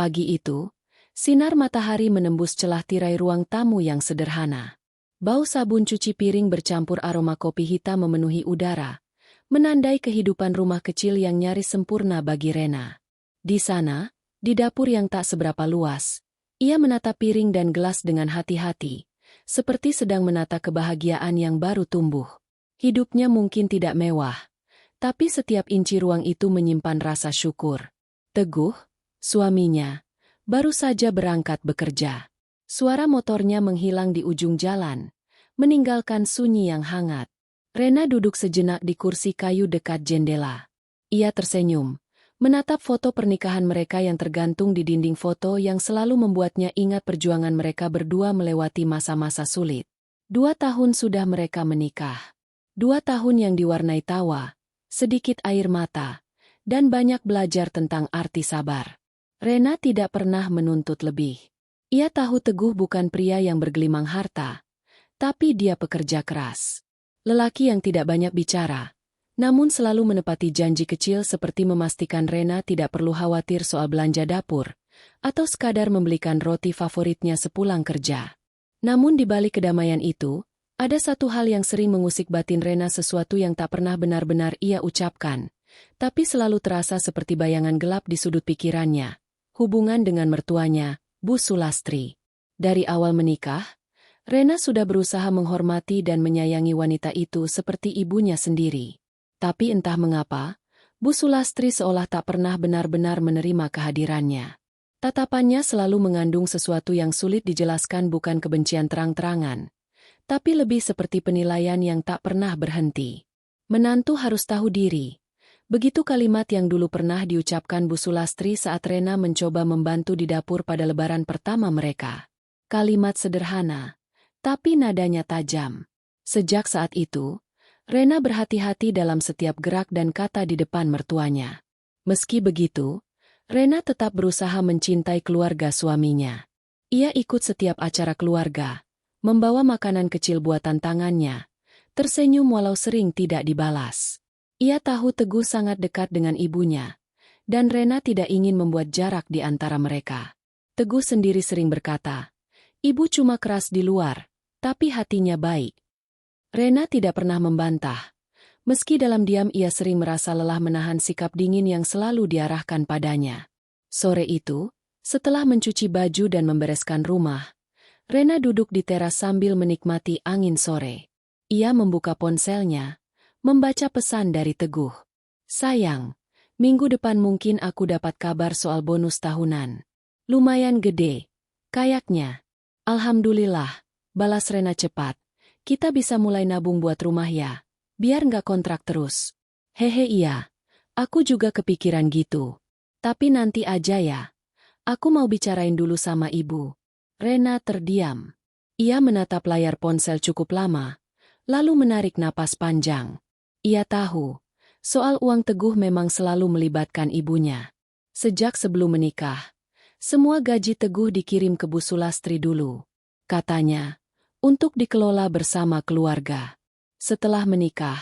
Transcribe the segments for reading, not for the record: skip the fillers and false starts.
Pagi itu, sinar matahari menembus celah tirai ruang tamu yang sederhana. Bau sabun cuci piring bercampur aroma kopi hitam memenuhi udara, menandai kehidupan rumah kecil yang nyaris sempurna bagi Rena. Di sana, di dapur yang tak seberapa luas, ia menata piring dan gelas dengan hati-hati, seperti sedang menata kebahagiaan yang baru tumbuh. Hidupnya mungkin tidak mewah, tapi setiap inci ruang itu menyimpan rasa syukur. Teguh, suaminya, baru saja berangkat bekerja. Suara motornya menghilang di ujung jalan, meninggalkan sunyi yang hangat. Rena duduk sejenak di kursi kayu dekat jendela. Ia tersenyum, menatap foto pernikahan mereka yang tergantung di dinding foto yang selalu membuatnya ingat perjuangan mereka berdua melewati masa-masa sulit. 2 tahun sudah mereka menikah. 2 tahun yang diwarnai tawa, sedikit air mata, dan banyak belajar tentang arti sabar. Rena tidak pernah menuntut lebih. Ia tahu Teguh bukan pria yang bergelimang harta, tapi dia pekerja keras. Lelaki yang tidak banyak bicara, namun selalu menepati janji kecil seperti memastikan Rena tidak perlu khawatir soal belanja dapur, atau sekadar membelikan roti favoritnya sepulang kerja. Namun di balik kedamaian itu, ada satu hal yang sering mengusik batin Rena, sesuatu yang tak pernah benar-benar ia ucapkan, tapi selalu terasa seperti bayangan gelap di sudut pikirannya. Hubungan dengan mertuanya, Bu Sulastri. Dari awal menikah, Rena sudah berusaha menghormati dan menyayangi wanita itu seperti ibunya sendiri. Tapi entah mengapa, Bu Sulastri seolah tak pernah benar-benar menerima kehadirannya. Tatapannya selalu mengandung sesuatu yang sulit dijelaskan, bukan kebencian terang-terangan, tapi lebih seperti penilaian yang tak pernah berhenti. Menantu harus tahu diri. Begitu kalimat yang dulu pernah diucapkan Bu Sulastri saat Rena mencoba membantu di dapur pada lebaran pertama mereka. Kalimat sederhana, tapi nadanya tajam. Sejak saat itu, Rena berhati-hati dalam setiap gerak dan kata di depan mertuanya. Meski begitu, Rena tetap berusaha mencintai keluarga suaminya. Ia ikut setiap acara keluarga, membawa makanan kecil buatan tangannya, tersenyum walau sering tidak dibalas. Ia tahu Teguh sangat dekat dengan ibunya, dan Rena tidak ingin membuat jarak di antara mereka. Teguh sendiri sering berkata, "Ibu cuma keras di luar, tapi hatinya baik." Rena tidak pernah membantah. Meski dalam diam ia sering merasa lelah menahan sikap dingin yang selalu diarahkan padanya. Sore itu, setelah mencuci baju dan membereskan rumah, Rena duduk di teras sambil menikmati angin sore. Ia membuka ponselnya, membaca pesan dari Teguh. "Sayang, minggu depan mungkin aku dapat kabar soal bonus tahunan. Lumayan gede, kayaknya." "Alhamdulillah," balas Rena cepat. "Kita bisa mulai nabung buat rumah ya, biar nggak kontrak terus." "Hehe iya, aku juga kepikiran gitu. Tapi nanti aja ya. Aku mau bicarain dulu sama ibu." Rena terdiam. Ia menatap layar ponsel cukup lama, lalu menarik napas panjang. Ia tahu, soal uang Teguh memang selalu melibatkan ibunya. Sejak sebelum menikah, semua gaji Teguh dikirim ke Bu Sulastri dulu. Katanya, untuk dikelola bersama keluarga. Setelah menikah,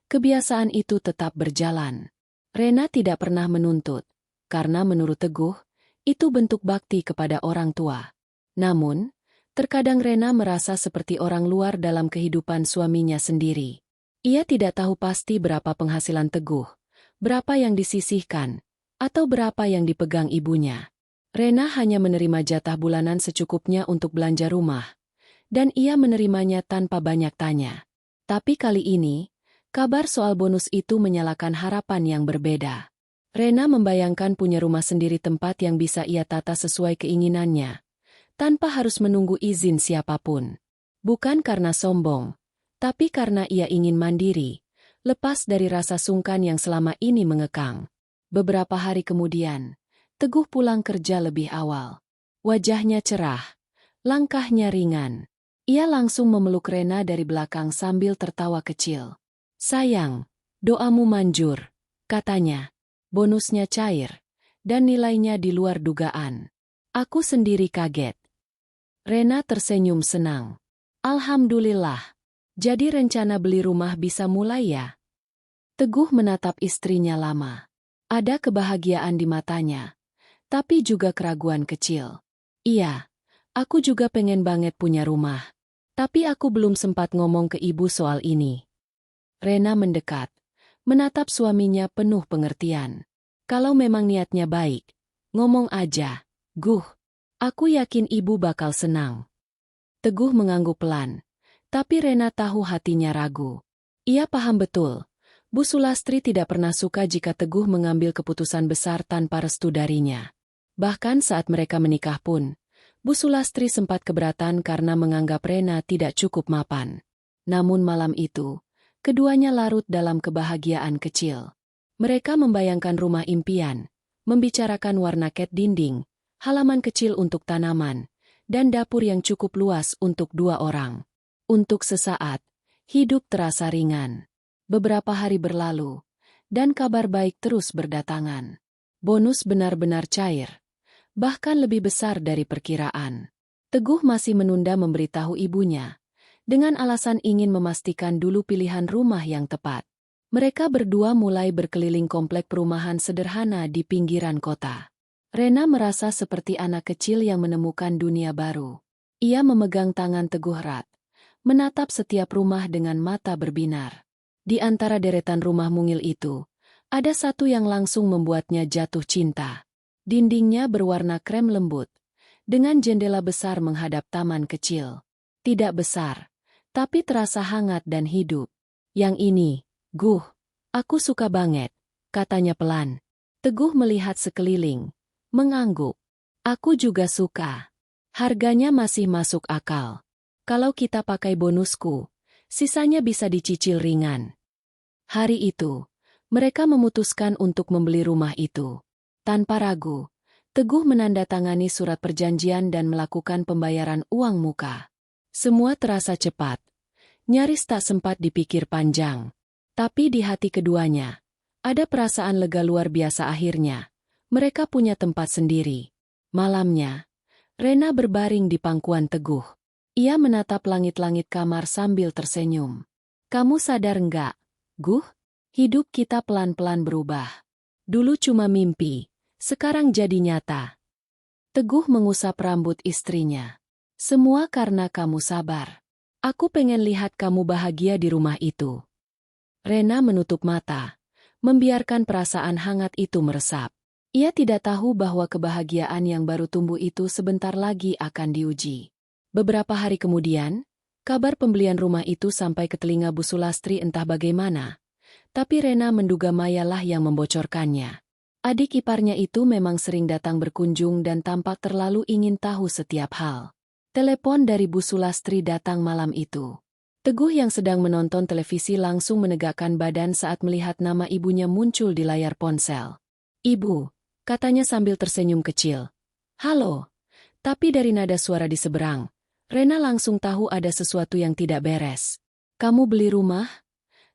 kebiasaan itu tetap berjalan. Rena tidak pernah menuntut, karena menurut Teguh, itu bentuk bakti kepada orang tua. Namun, terkadang Rena merasa seperti orang luar dalam kehidupan suaminya sendiri. Ia tidak tahu pasti berapa penghasilan Teguh, berapa yang disisihkan, atau berapa yang dipegang ibunya. Rena hanya menerima jatah bulanan secukupnya untuk belanja rumah, dan ia menerimanya tanpa banyak tanya. Tapi kali ini, kabar soal bonus itu menyalakan harapan yang berbeda. Rena membayangkan punya rumah sendiri, tempat yang bisa ia tata sesuai keinginannya, tanpa harus menunggu izin siapapun. Bukan karena sombong, tapi karena ia ingin mandiri, lepas dari rasa sungkan yang selama ini mengekang. Beberapa hari kemudian, Teguh pulang kerja lebih awal. Wajahnya cerah, langkahnya ringan. Ia langsung memeluk Rena dari belakang sambil tertawa kecil. "Sayang, doamu manjur," katanya. "Bonusnya cair, dan nilainya di luar dugaan. Aku sendiri kaget." Rena tersenyum senang. "Alhamdulillah. Jadi rencana beli rumah bisa mulai ya?" Teguh menatap istrinya lama. Ada kebahagiaan di matanya, tapi juga keraguan kecil. Iya, aku juga pengen banget punya rumah. Tapi aku belum sempat ngomong ke ibu soal ini. Rena mendekat, menatap suaminya penuh pengertian. Kalau memang niatnya baik, ngomong aja. Guh, aku yakin ibu bakal senang. Teguh mengangguk pelan, tapi Rena tahu hatinya ragu. Ia paham betul, Bu Sulastri tidak pernah suka jika Teguh mengambil keputusan besar tanpa restu darinya. Bahkan saat mereka menikah pun, Bu Sulastri sempat keberatan karena menganggap Rena tidak cukup mapan. Namun malam itu, keduanya larut dalam kebahagiaan kecil. Mereka membayangkan rumah impian, membicarakan warna cat dinding, halaman kecil untuk tanaman, dan dapur yang cukup luas untuk 2 orang. Untuk sesaat, hidup terasa ringan. Beberapa hari berlalu, dan kabar baik terus berdatangan. Bonus benar-benar cair, bahkan lebih besar dari perkiraan. Teguh masih menunda memberitahu ibunya, dengan alasan ingin memastikan dulu pilihan rumah yang tepat. Mereka berdua mulai berkeliling komplek perumahan sederhana di pinggiran kota. Rena merasa seperti anak kecil yang menemukan dunia baru. Ia memegang tangan Teguh erat, menatap setiap rumah dengan mata berbinar. Di antara deretan rumah mungil itu, ada satu yang langsung membuatnya jatuh cinta. Dindingnya berwarna krem lembut, dengan jendela besar menghadap taman kecil. Tidak besar, tapi terasa hangat dan hidup. Yang ini, Guh, aku suka banget, katanya pelan. Teguh melihat sekeliling, mengangguk. Aku juga suka. Harganya masih masuk akal. Kalau kita pakai bonusku, sisanya bisa dicicil ringan. Hari itu, mereka memutuskan untuk membeli rumah itu. Tanpa ragu, Teguh menandatangani surat perjanjian dan melakukan pembayaran uang muka. Semua terasa cepat. Nyaris tak sempat dipikir panjang. Tapi di hati keduanya, ada perasaan lega luar biasa akhirnya. Mereka punya tempat sendiri. Malamnya, Rena berbaring di pangkuan Teguh. Ia menatap langit-langit kamar sambil tersenyum. Kamu sadar enggak, Guh? Hidup kita pelan-pelan berubah. Dulu cuma mimpi, sekarang jadi nyata. Teguh mengusap rambut istrinya. Semua karena kamu sabar. Aku pengen lihat kamu bahagia di rumah itu. Rena menutup mata, membiarkan perasaan hangat itu meresap. Ia tidak tahu bahwa kebahagiaan yang baru tumbuh itu sebentar lagi akan diuji. Beberapa hari kemudian, kabar pembelian rumah itu sampai ke telinga Bu Sulastri entah bagaimana. Tapi Rena menduga Mayalah yang membocorkannya. Adik iparnya itu memang sering datang berkunjung dan tampak terlalu ingin tahu setiap hal. Telepon dari Bu Sulastri datang malam itu. Teguh yang sedang menonton televisi langsung menegakkan badan saat melihat nama ibunya muncul di layar ponsel. Ibu, katanya sambil tersenyum kecil. Halo. Tapi dari nada suara di seberang, Rena langsung tahu ada sesuatu yang tidak beres. Kamu beli rumah?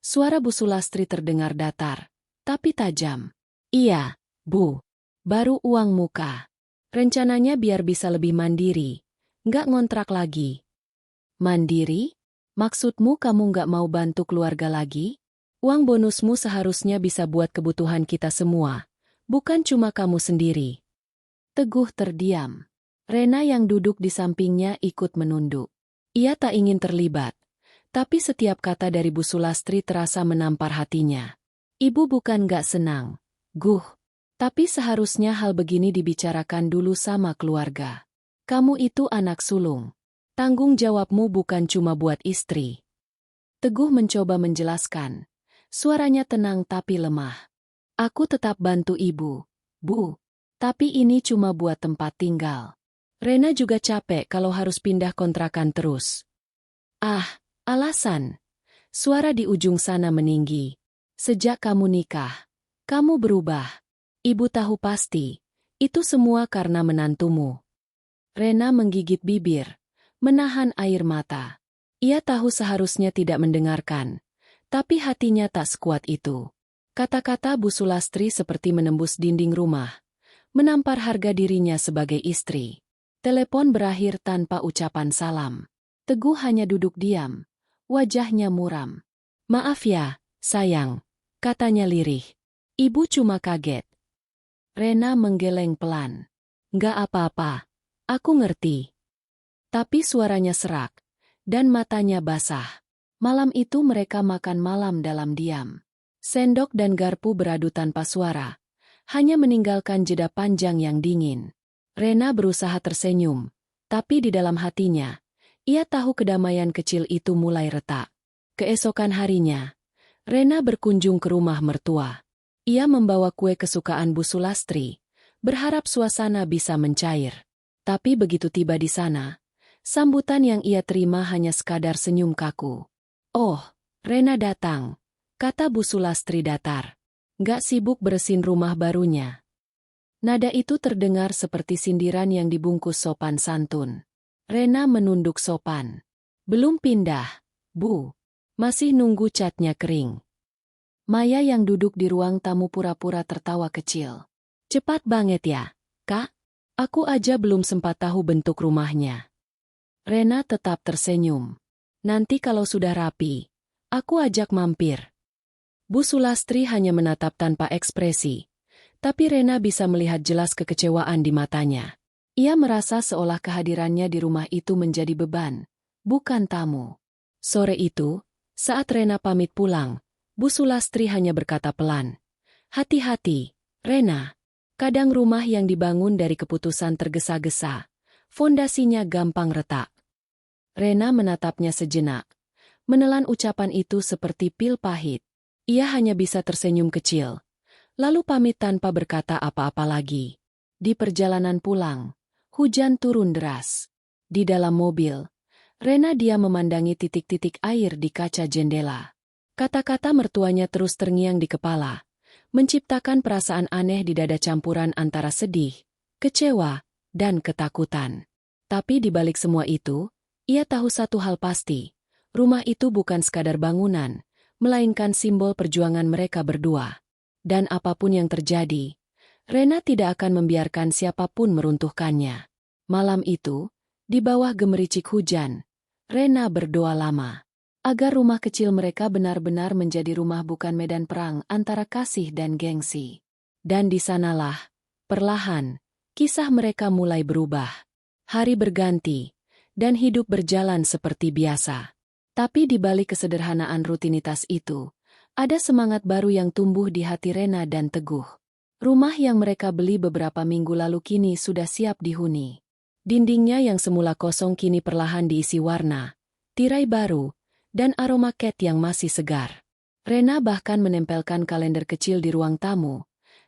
Suara Bu Sulastri terdengar datar, tapi tajam. Iya, Bu. Baru uang muka. Rencananya biar bisa lebih mandiri. Nggak ngontrak lagi. Mandiri? Maksudmu kamu nggak mau bantu keluarga lagi? Uang bonusmu seharusnya bisa buat kebutuhan kita semua, bukan cuma kamu sendiri. Teguh terdiam. Rena yang duduk di sampingnya ikut menunduk. Ia tak ingin terlibat, tapi setiap kata dari Bu Sulastri terasa menampar hatinya. Ibu bukan nggak senang, Guh. Tapi seharusnya hal begini dibicarakan dulu sama keluarga. Kamu itu anak sulung. Tanggung jawabmu bukan cuma buat istri. Teguh mencoba menjelaskan. Suaranya tenang tapi lemah. Aku tetap bantu ibu, Bu. Tapi ini cuma buat tempat tinggal. Rena juga capek kalau harus pindah kontrakan terus. Ah, alasan. Suara di ujung sana meninggi. Sejak kamu nikah, kamu berubah. Ibu tahu pasti. Itu semua karena menantumu. Rena menggigit bibir, menahan air mata. Ia tahu seharusnya tidak mendengarkan, tapi hatinya tak sekuat itu. Kata-kata Bu Sulastri seperti menembus dinding rumah, menampar harga dirinya sebagai istri. Telepon berakhir tanpa ucapan salam. Teguh hanya duduk diam, wajahnya muram. Maaf ya, sayang, katanya lirih. Ibu cuma kaget. Rena menggeleng pelan. Nggak apa-apa, aku ngerti. Tapi suaranya serak, dan matanya basah. Malam itu mereka makan malam dalam diam. Sendok dan garpu beradu tanpa suara, hanya meninggalkan jeda panjang yang dingin. Rena berusaha tersenyum, tapi di dalam hatinya, ia tahu kedamaian kecil itu mulai retak. Keesokan harinya, Rena berkunjung ke rumah mertua. Ia membawa kue kesukaan Bu Sulastri, berharap suasana bisa mencair. Tapi begitu tiba di sana, sambutan yang ia terima hanya sekadar senyum kaku. "Oh, Rena datang," kata Bu Sulastri datar. "Nggak sibuk beresin rumah barunya?" Nada itu terdengar seperti sindiran yang dibungkus sopan santun. Rena menunduk sopan. "Belum pindah, Bu. Masih nunggu catnya kering." Maya yang duduk di ruang tamu pura-pura tertawa kecil. "Cepat banget ya, Kak. Aku aja belum sempat tahu bentuk rumahnya." Rena tetap tersenyum. "Nanti kalau sudah rapi, aku ajak mampir." Bu Sulastri hanya menatap tanpa ekspresi, tapi Rena bisa melihat jelas kekecewaan di matanya. Ia merasa seolah kehadirannya di rumah itu menjadi beban, bukan tamu. Sore itu, saat Rena pamit pulang, Bu Sulastri hanya berkata pelan, "Hati-hati, Rena. Kadang rumah yang dibangun dari keputusan tergesa-gesa, fondasinya gampang retak." Rena menatapnya sejenak, menelan ucapan itu seperti pil pahit. Ia hanya bisa tersenyum kecil, lalu pamit tanpa berkata apa-apa lagi. Di perjalanan pulang, hujan turun deras. Di dalam mobil, Rena diam memandangi titik-titik air di kaca jendela. Kata-kata mertuanya terus terngiang di kepala, menciptakan perasaan aneh di dada campuran antara sedih, kecewa, dan ketakutan. Tapi di balik semua itu, ia tahu satu hal pasti, rumah itu bukan sekadar bangunan, melainkan simbol perjuangan mereka berdua. Dan apapun yang terjadi, Rena tidak akan membiarkan siapapun meruntuhkannya. Malam itu, di bawah gemericik hujan, Rena berdoa lama, agar rumah kecil mereka benar-benar menjadi rumah bukan medan perang antara kasih dan gengsi. Dan di sanalah, perlahan, kisah mereka mulai berubah. Hari berganti, dan hidup berjalan seperti biasa. Tapi di balik kesederhanaan rutinitas itu, ada semangat baru yang tumbuh di hati Rena dan Teguh. Rumah yang mereka beli beberapa minggu lalu kini sudah siap dihuni. Dindingnya yang semula kosong kini perlahan diisi warna, tirai baru, dan aroma cat yang masih segar. Rena bahkan menempelkan kalender kecil di ruang tamu,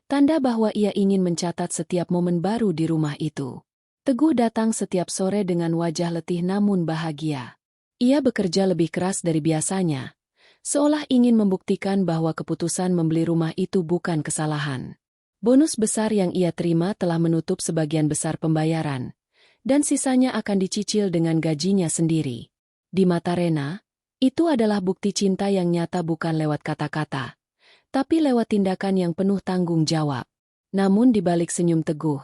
tanda bahwa ia ingin mencatat setiap momen baru di rumah itu. Teguh datang setiap sore dengan wajah letih namun bahagia. Ia bekerja lebih keras dari biasanya, seolah ingin membuktikan bahwa keputusan membeli rumah itu bukan kesalahan. Bonus besar yang ia terima telah menutup sebagian besar pembayaran, dan sisanya akan dicicil dengan gajinya sendiri. Di mata Rena, itu adalah bukti cinta yang nyata bukan lewat kata-kata, tapi lewat tindakan yang penuh tanggung jawab. Namun di balik senyum Teguh,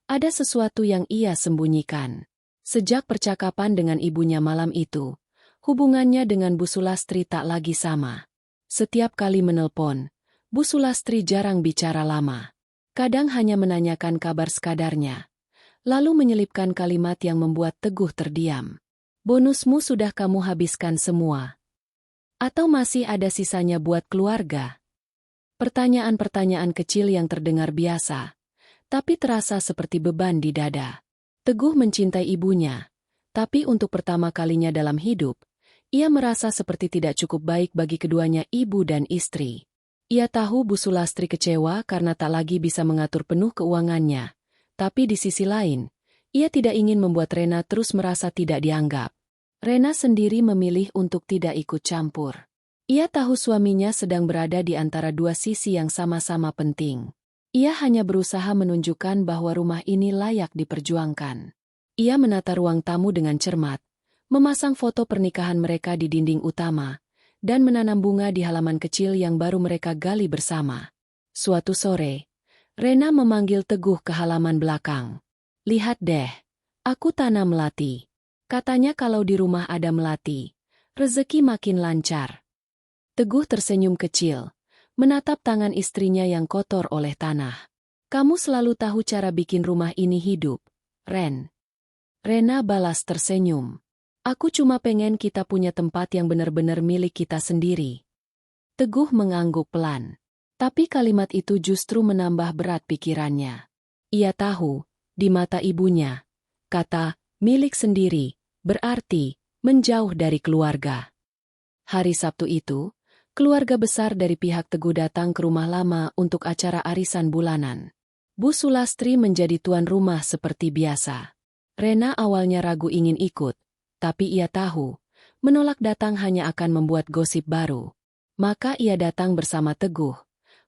ada sesuatu yang ia sembunyikan. Sejak percakapan dengan ibunya malam itu, hubungannya dengan Bu Sulastri tak lagi sama. Setiap kali menelpon, Bu Sulastri jarang bicara lama. Kadang hanya menanyakan kabar sekadarnya, lalu menyelipkan kalimat yang membuat Teguh terdiam. "Bonusmu sudah kamu habiskan semua? Atau masih ada sisanya buat keluarga?" Pertanyaan-pertanyaan kecil yang terdengar biasa, tapi terasa seperti beban di dada. Teguh mencintai ibunya, tapi untuk pertama kalinya dalam hidup, ia merasa seperti tidak cukup baik bagi keduanya ibu dan istri. Ia tahu Bu Sulastri kecewa karena tak lagi bisa mengatur penuh keuangannya, tapi di sisi lain, ia tidak ingin membuat Rena terus merasa tidak dianggap. Rena sendiri memilih untuk tidak ikut campur. Ia tahu suaminya sedang berada di antara dua sisi yang sama-sama penting. Ia hanya berusaha menunjukkan bahwa rumah ini layak diperjuangkan. Ia menata ruang tamu dengan cermat, memasang foto pernikahan mereka di dinding utama, dan menanam bunga di halaman kecil yang baru mereka gali bersama. Suatu sore, Rena memanggil Teguh ke halaman belakang. "Lihat deh, aku tanam melati." Katanya kalau di rumah ada melati, rezeki makin lancar. Teguh tersenyum kecil, menatap tangan istrinya yang kotor oleh tanah. Kamu selalu tahu cara bikin rumah ini hidup, Ren. Rena balas tersenyum. Aku cuma pengen kita punya tempat yang benar-benar milik kita sendiri. Teguh mengangguk pelan. Tapi kalimat itu justru menambah berat pikirannya. Ia tahu, di mata ibunya, kata milik sendiri berarti menjauh dari keluarga. Hari Sabtu itu, keluarga besar dari pihak Teguh datang ke rumah lama untuk acara arisan bulanan. Bu Sulastri menjadi tuan rumah seperti biasa. Rena awalnya ragu ingin ikut, tapi ia tahu, menolak datang hanya akan membuat gosip baru. Maka ia datang bersama Teguh,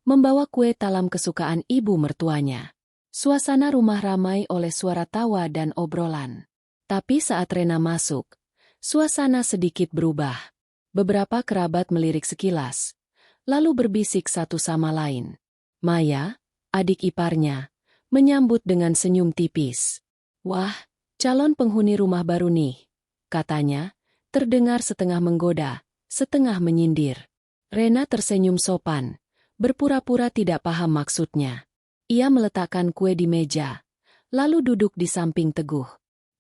membawa kue talam kesukaan ibu mertuanya. Suasana rumah ramai oleh suara tawa dan obrolan. Tapi saat Rena masuk, suasana sedikit berubah. Beberapa kerabat melirik sekilas, lalu berbisik satu sama lain. Maya, adik iparnya, menyambut dengan senyum tipis. Wah, calon penghuni rumah baru nih, katanya, terdengar setengah menggoda, setengah menyindir. Rena tersenyum sopan, berpura-pura tidak paham maksudnya. Ia meletakkan kue di meja, lalu duduk di samping Teguh.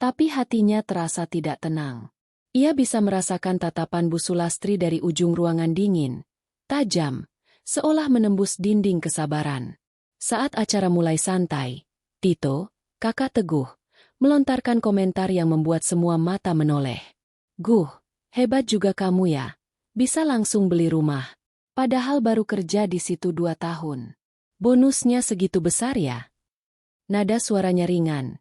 Tapi hatinya terasa tidak tenang. Ia bisa merasakan tatapan Bu Sulastri dari ujung ruangan dingin, tajam, seolah menembus dinding kesabaran. Saat acara mulai santai, Tito, kakak Teguh, melontarkan komentar yang membuat semua mata menoleh. Guh, hebat juga kamu ya, bisa langsung beli rumah. Padahal baru kerja di situ 2 tahun. Bonusnya segitu besar ya? Nada suaranya ringan,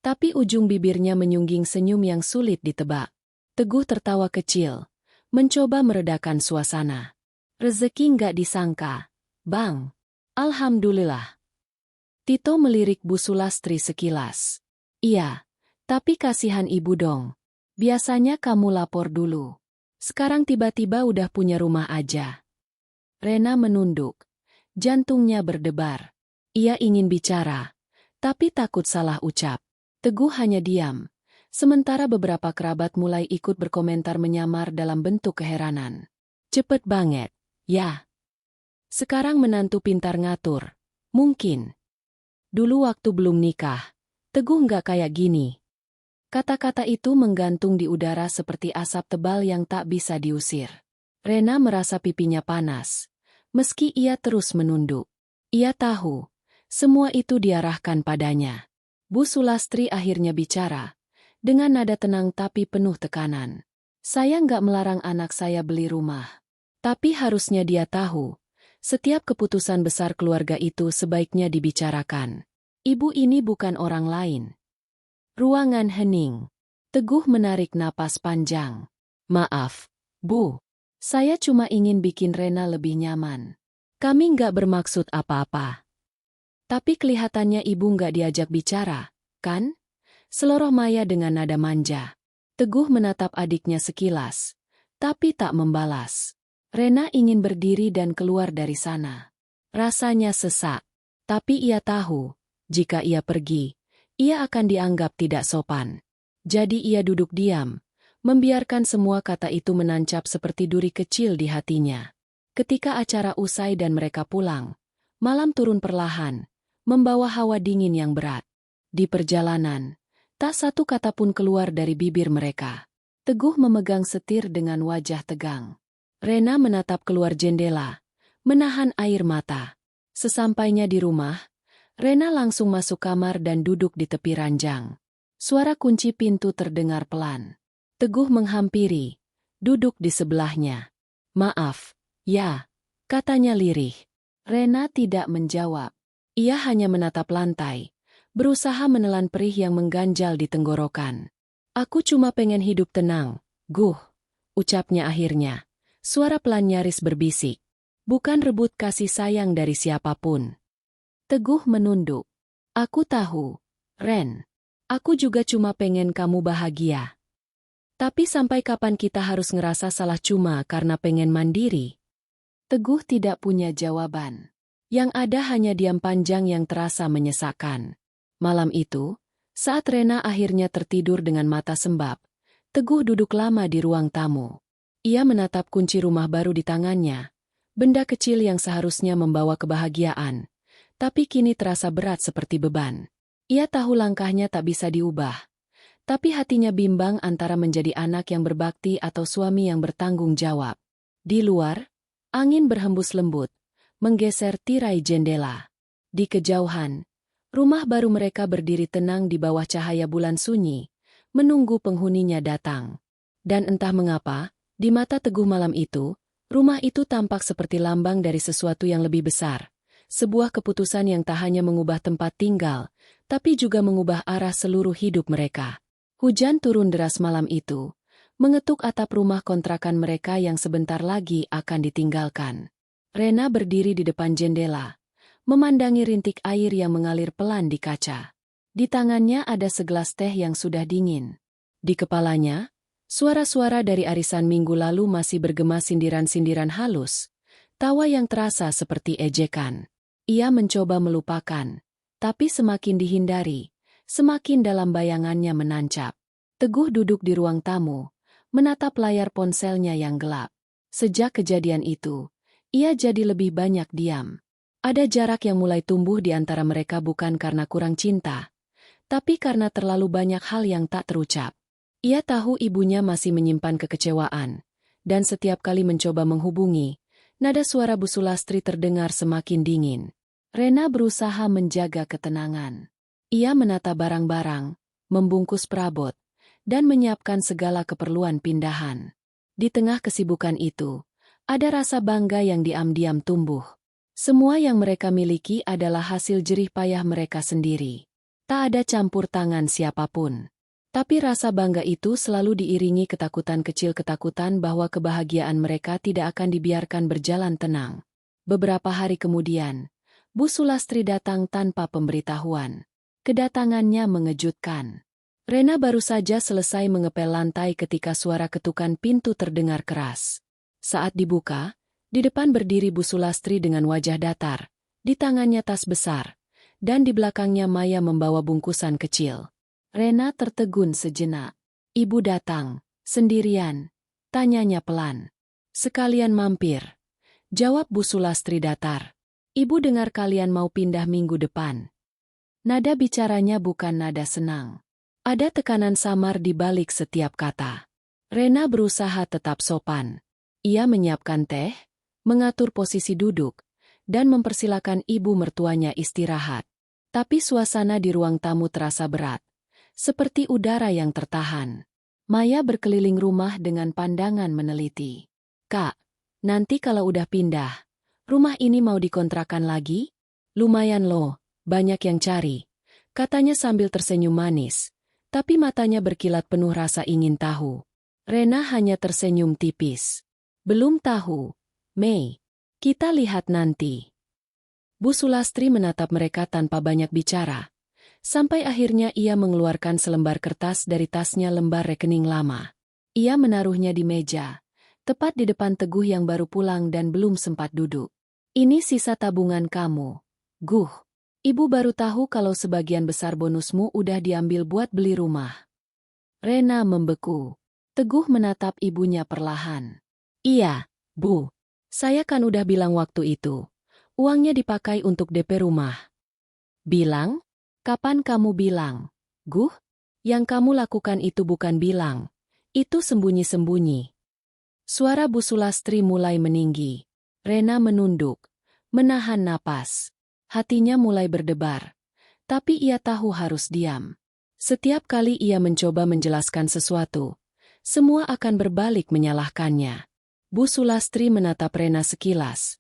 tapi ujung bibirnya menyungging senyum yang sulit ditebak. Teguh tertawa kecil, mencoba meredakan suasana. Rezeki nggak disangka, Bang. Alhamdulillah. Tito melirik Bu Sulastri sekilas. Iya, tapi kasihan ibu dong. Biasanya kamu lapor dulu. Sekarang tiba-tiba udah punya rumah aja. Rena menunduk. Jantungnya berdebar. Ia ingin bicara, tapi takut salah ucap. Teguh hanya diam. Sementara beberapa kerabat mulai ikut berkomentar menyamar dalam bentuk keheranan. Cepet banget, ya. Sekarang menantu pintar ngatur. Mungkin. Dulu waktu belum nikah, Teguh nggak kayak gini. Kata-kata itu menggantung di udara seperti asap tebal yang tak bisa diusir. Rena merasa pipinya panas, meski ia terus menunduk. Ia tahu, semua itu diarahkan padanya. Bu Sulastri akhirnya bicara, dengan nada tenang tapi penuh tekanan. Saya nggak melarang anak saya beli rumah. Tapi harusnya dia tahu, setiap keputusan besar keluarga itu sebaiknya dibicarakan. Ibu ini bukan orang lain. Ruangan hening. Teguh menarik napas panjang. Maaf, Bu. Saya cuma ingin bikin Rena lebih nyaman. Kami nggak bermaksud apa-apa. Tapi kelihatannya ibu nggak diajak bicara, kan? Seloroh Maya dengan nada manja. Teguh menatap adiknya sekilas, tapi tak membalas. Rena ingin berdiri dan keluar dari sana. Rasanya sesak, tapi ia tahu, jika ia pergi, ia akan dianggap tidak sopan. Jadi ia duduk diam, membiarkan semua kata itu menancap seperti duri kecil di hatinya. Ketika acara usai dan mereka pulang, malam turun perlahan, membawa hawa dingin yang berat. Di perjalanan, tak satu kata pun keluar dari bibir mereka. Teguh memegang setir dengan wajah tegang. Rena menatap keluar jendela, menahan air mata. Sesampainya di rumah, Rena langsung masuk kamar dan duduk di tepi ranjang. Suara kunci pintu terdengar pelan. Teguh menghampiri, duduk di sebelahnya. Maaf, ya, katanya lirih. Rena tidak menjawab. Ia hanya menatap lantai, berusaha menelan perih yang mengganjal di tenggorokan. Aku cuma pengen hidup tenang, Guh, ucapnya akhirnya. Suara pelan nyaris berbisik. Bukan rebut kasih sayang dari siapapun. Teguh menunduk. Aku tahu, Ren. Aku juga cuma pengen kamu bahagia. Tapi sampai kapan kita harus ngerasa salah cuma karena pengen mandiri? Teguh tidak punya jawaban. Yang ada hanya diam panjang yang terasa menyesakkan. Malam itu, saat Rena akhirnya tertidur dengan mata sembab, Teguh duduk lama di ruang tamu. Ia menatap kunci rumah baru di tangannya, benda kecil yang seharusnya membawa kebahagiaan, tapi kini terasa berat seperti beban. Ia tahu langkahnya tak bisa diubah, tapi hatinya bimbang antara menjadi anak yang berbakti atau suami yang bertanggung jawab. Di luar, angin berhembus lembut, menggeser tirai jendela. Di kejauhan, rumah baru mereka berdiri tenang di bawah cahaya bulan sunyi, menunggu penghuninya datang. Dan entah mengapa, di mata Teguh malam itu, rumah itu tampak seperti lambang dari sesuatu yang lebih besar. Sebuah keputusan yang tak hanya mengubah tempat tinggal, tapi juga mengubah arah seluruh hidup mereka. Hujan turun deras malam itu, mengetuk atap rumah kontrakan mereka yang sebentar lagi akan ditinggalkan. Rena berdiri di depan jendela, memandangi rintik air yang mengalir pelan di kaca. Di tangannya ada segelas teh yang sudah dingin. Di kepalanya, suara-suara dari arisan minggu lalu masih bergema sindiran-sindiran halus, tawa yang terasa seperti ejekan. Ia mencoba melupakan, tapi semakin dihindari, semakin dalam bayangannya menancap. Teguh duduk di ruang tamu, menatap layar ponselnya yang gelap. Sejak kejadian itu, ia jadi lebih banyak diam. Ada jarak yang mulai tumbuh di antara mereka bukan karena kurang cinta, tapi karena terlalu banyak hal yang tak terucap. Ia tahu ibunya masih menyimpan kekecewaan, dan setiap kali mencoba menghubungi, nada suara Bu Sulastri terdengar semakin dingin. Rena berusaha menjaga ketenangan. Ia menata barang-barang, membungkus perabot, dan menyiapkan segala keperluan pindahan. Di tengah kesibukan itu, ada rasa bangga yang diam-diam tumbuh. Semua yang mereka miliki adalah hasil jerih payah mereka sendiri. Tak ada campur tangan siapapun. Tapi rasa bangga itu selalu diiringi ketakutan kecil, ketakutan bahwa kebahagiaan mereka tidak akan dibiarkan berjalan tenang. Beberapa hari kemudian, Bu Sulastri datang tanpa pemberitahuan. Kedatangannya mengejutkan. Rena baru saja selesai mengepel lantai ketika suara ketukan pintu terdengar keras. Saat dibuka, di depan berdiri Bu Sulastri dengan wajah datar, di tangannya tas besar, dan di belakangnya Maya membawa bungkusan kecil. Rena tertegun sejenak. Ibu datang, sendirian, tanyanya pelan. Sekalian mampir. Jawab Bu Sulastri datar. Ibu dengar kalian mau pindah minggu depan. Nada bicaranya bukan nada senang. Ada tekanan samar di balik setiap kata. Rena berusaha tetap sopan. Ia menyiapkan teh, mengatur posisi duduk, dan mempersilakan ibu mertuanya istirahat. Tapi suasana di ruang tamu terasa berat, seperti udara yang tertahan. Maya berkeliling rumah dengan pandangan meneliti. Kak, nanti kalau udah pindah, rumah ini mau dikontrakan lagi? Lumayan loh, banyak yang cari, katanya sambil tersenyum manis, tapi matanya berkilat penuh rasa ingin tahu. Rena hanya tersenyum tipis. Belum tahu, Mei. Kita lihat nanti. Bu Sulastri menatap mereka tanpa banyak bicara. Sampai akhirnya ia mengeluarkan selembar kertas dari tasnya, lembar rekening lama. Ia menaruhnya di meja, tepat di depan Teguh yang baru pulang dan belum sempat duduk. Ini sisa tabungan kamu, Guh. Ibu baru tahu kalau sebagian besar bonusmu udah diambil buat beli rumah. Rena membeku. Teguh menatap ibunya perlahan. Iya, Bu. Saya kan udah bilang waktu itu. Uangnya dipakai untuk DP rumah. Bilang? Kapan kamu bilang? Guh? Yang kamu lakukan itu bukan bilang. Itu sembunyi-sembunyi. Suara Bu Sulastri mulai meninggi. Rena menunduk, menahan napas. Hatinya mulai berdebar. Tapi ia tahu harus diam. Setiap kali ia mencoba menjelaskan sesuatu, semua akan berbalik menyalahkannya. Bu Sulastri menatap Rena sekilas,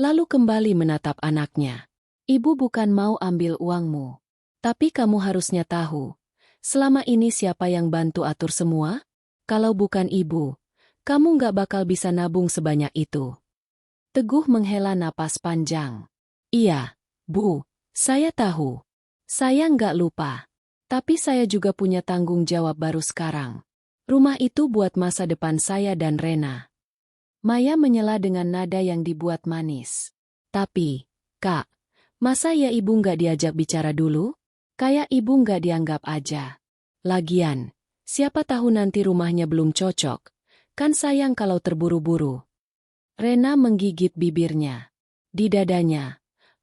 lalu kembali menatap anaknya. Ibu bukan mau ambil uangmu. Tapi kamu harusnya tahu, selama ini siapa yang bantu atur semua? Kalau bukan ibu, kamu nggak bakal bisa nabung sebanyak itu. Teguh menghela napas panjang. Iya, Bu, saya tahu. Saya nggak lupa. Tapi saya juga punya tanggung jawab baru sekarang. Rumah itu buat masa depan saya dan Rena. Maya menyela dengan nada yang dibuat manis. Tapi, Kak, masa ya ibu nggak diajak bicara dulu? Kayak ibu nggak dianggap aja. Lagian, siapa tahu nanti rumahnya belum cocok. Kan sayang kalau terburu-buru. Rena menggigit bibirnya. Di dadanya,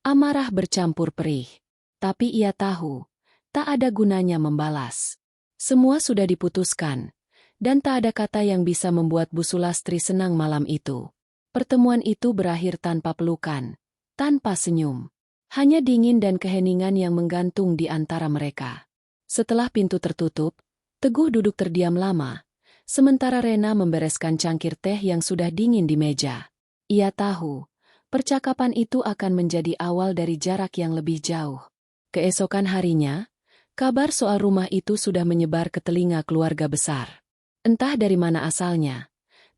Amarah bercampur perih. Tapi ia tahu, tak ada gunanya membalas. Semua sudah diputuskan, dan tak ada kata yang bisa membuat Bu Sulastri senang malam itu. Pertemuan itu berakhir tanpa pelukan, tanpa senyum. Hanya dingin dan keheningan yang menggantung di antara mereka. Setelah pintu tertutup, Teguh duduk terdiam lama, sementara Rena membereskan cangkir teh yang sudah dingin di meja. Ia tahu, percakapan itu akan menjadi awal dari jarak yang lebih jauh. Keesokan harinya, kabar soal rumah itu sudah menyebar ke telinga keluarga besar. Entah dari mana asalnya,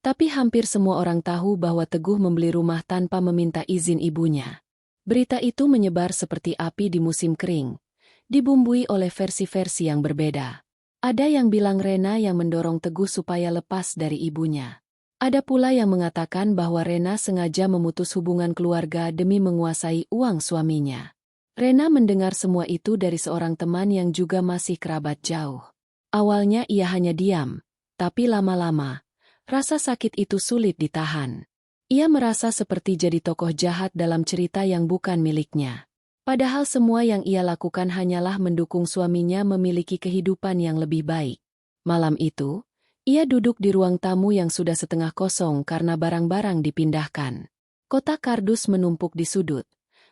tapi hampir semua orang tahu bahwa Teguh membeli rumah tanpa meminta izin ibunya. Berita itu menyebar seperti api di musim kering, dibumbui oleh versi-versi yang berbeda. Ada yang bilang Rena yang mendorong Teguh supaya lepas dari ibunya. Ada pula yang mengatakan bahwa Rena sengaja memutus hubungan keluarga demi menguasai uang suaminya. Rena mendengar semua itu dari seorang teman yang juga masih kerabat jauh. Awalnya ia hanya diam, tapi lama-lama, rasa sakit itu sulit ditahan. Ia merasa seperti jadi tokoh jahat dalam cerita yang bukan miliknya. Padahal semua yang ia lakukan hanyalah mendukung suaminya memiliki kehidupan yang lebih baik. Malam itu, ia duduk di ruang tamu yang sudah setengah kosong karena barang-barang dipindahkan. Kotak kardus menumpuk di sudut,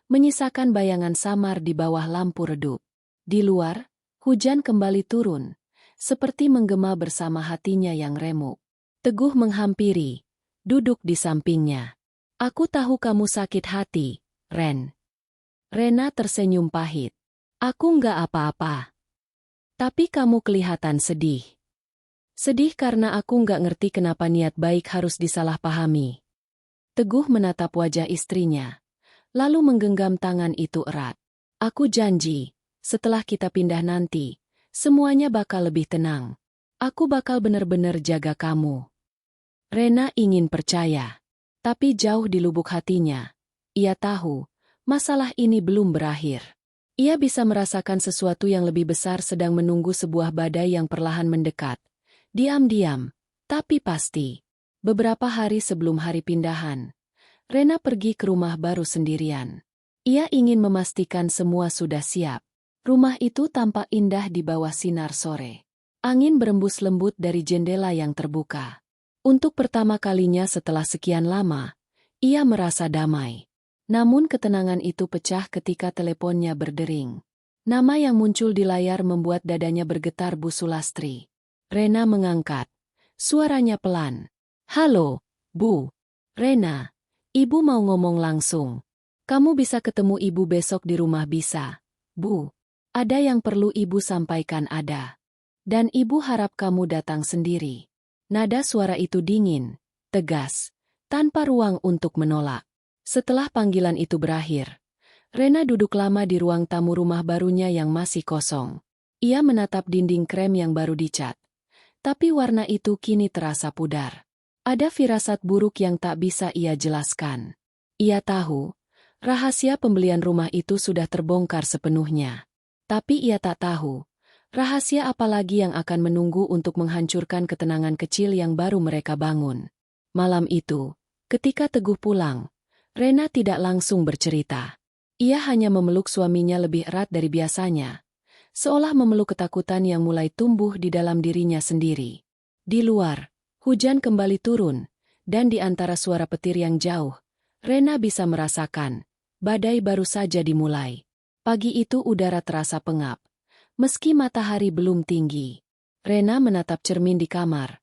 menyisakan bayangan samar di bawah lampu redup. Di luar, hujan kembali turun, seperti menggema bersama hatinya yang remuk. Teguh menghampiri, duduk di sampingnya. "Aku tahu kamu sakit hati, Ren." Rena tersenyum pahit. "Aku nggak apa-apa. Tapi kamu kelihatan sedih." "Sedih karena aku nggak ngerti kenapa niat baik harus disalahpahami." Teguh menatap wajah istrinya, lalu menggenggam tangan itu erat. "Aku janji, setelah kita pindah nanti, semuanya bakal lebih tenang. Aku bakal benar-benar jaga kamu." Rena ingin percaya, tapi jauh di lubuk hatinya, ia tahu, masalah ini belum berakhir. Ia bisa merasakan sesuatu yang lebih besar sedang menunggu sebuah badai yang perlahan mendekat. Diam-diam, tapi pasti. Beberapa hari sebelum hari pindahan, Rena pergi ke rumah baru sendirian. Ia ingin memastikan semua sudah siap. Rumah itu tampak indah di bawah sinar sore. Angin berembus lembut dari jendela yang terbuka. Untuk pertama kalinya setelah sekian lama, ia merasa damai. Namun ketenangan itu pecah ketika teleponnya berdering. Nama yang muncul di layar membuat dadanya bergetar. Bu Sulastri. Rena mengangkat. Suaranya pelan. "Halo, Bu." "Rena, Ibu mau ngomong langsung." "Kamu bisa ketemu Ibu besok di rumah bisa, Bu. Ada yang perlu Ibu sampaikan ada. Dan Ibu harap kamu datang sendiri." Nada suara itu dingin, tegas, tanpa ruang untuk menolak. Setelah panggilan itu berakhir, Rena duduk lama di ruang tamu rumah barunya yang masih kosong. Ia menatap dinding krem yang baru dicat. Tapi warna itu kini terasa pudar. Ada firasat buruk yang tak bisa ia jelaskan. Ia tahu, rahasia pembelian rumah itu sudah terbongkar sepenuhnya. Tapi ia tak tahu, rahasia apa lagi yang akan menunggu untuk menghancurkan ketenangan kecil yang baru mereka bangun. Malam itu, ketika Teguh pulang, Rena tidak langsung bercerita. Ia hanya memeluk suaminya lebih erat dari biasanya, seolah memeluk ketakutan yang mulai tumbuh di dalam dirinya sendiri. Di luar, hujan kembali turun, dan di antara suara petir yang jauh, Rena bisa merasakan, badai baru saja dimulai. Pagi itu udara terasa pengap, meski matahari belum tinggi. Rena menatap cermin di kamar,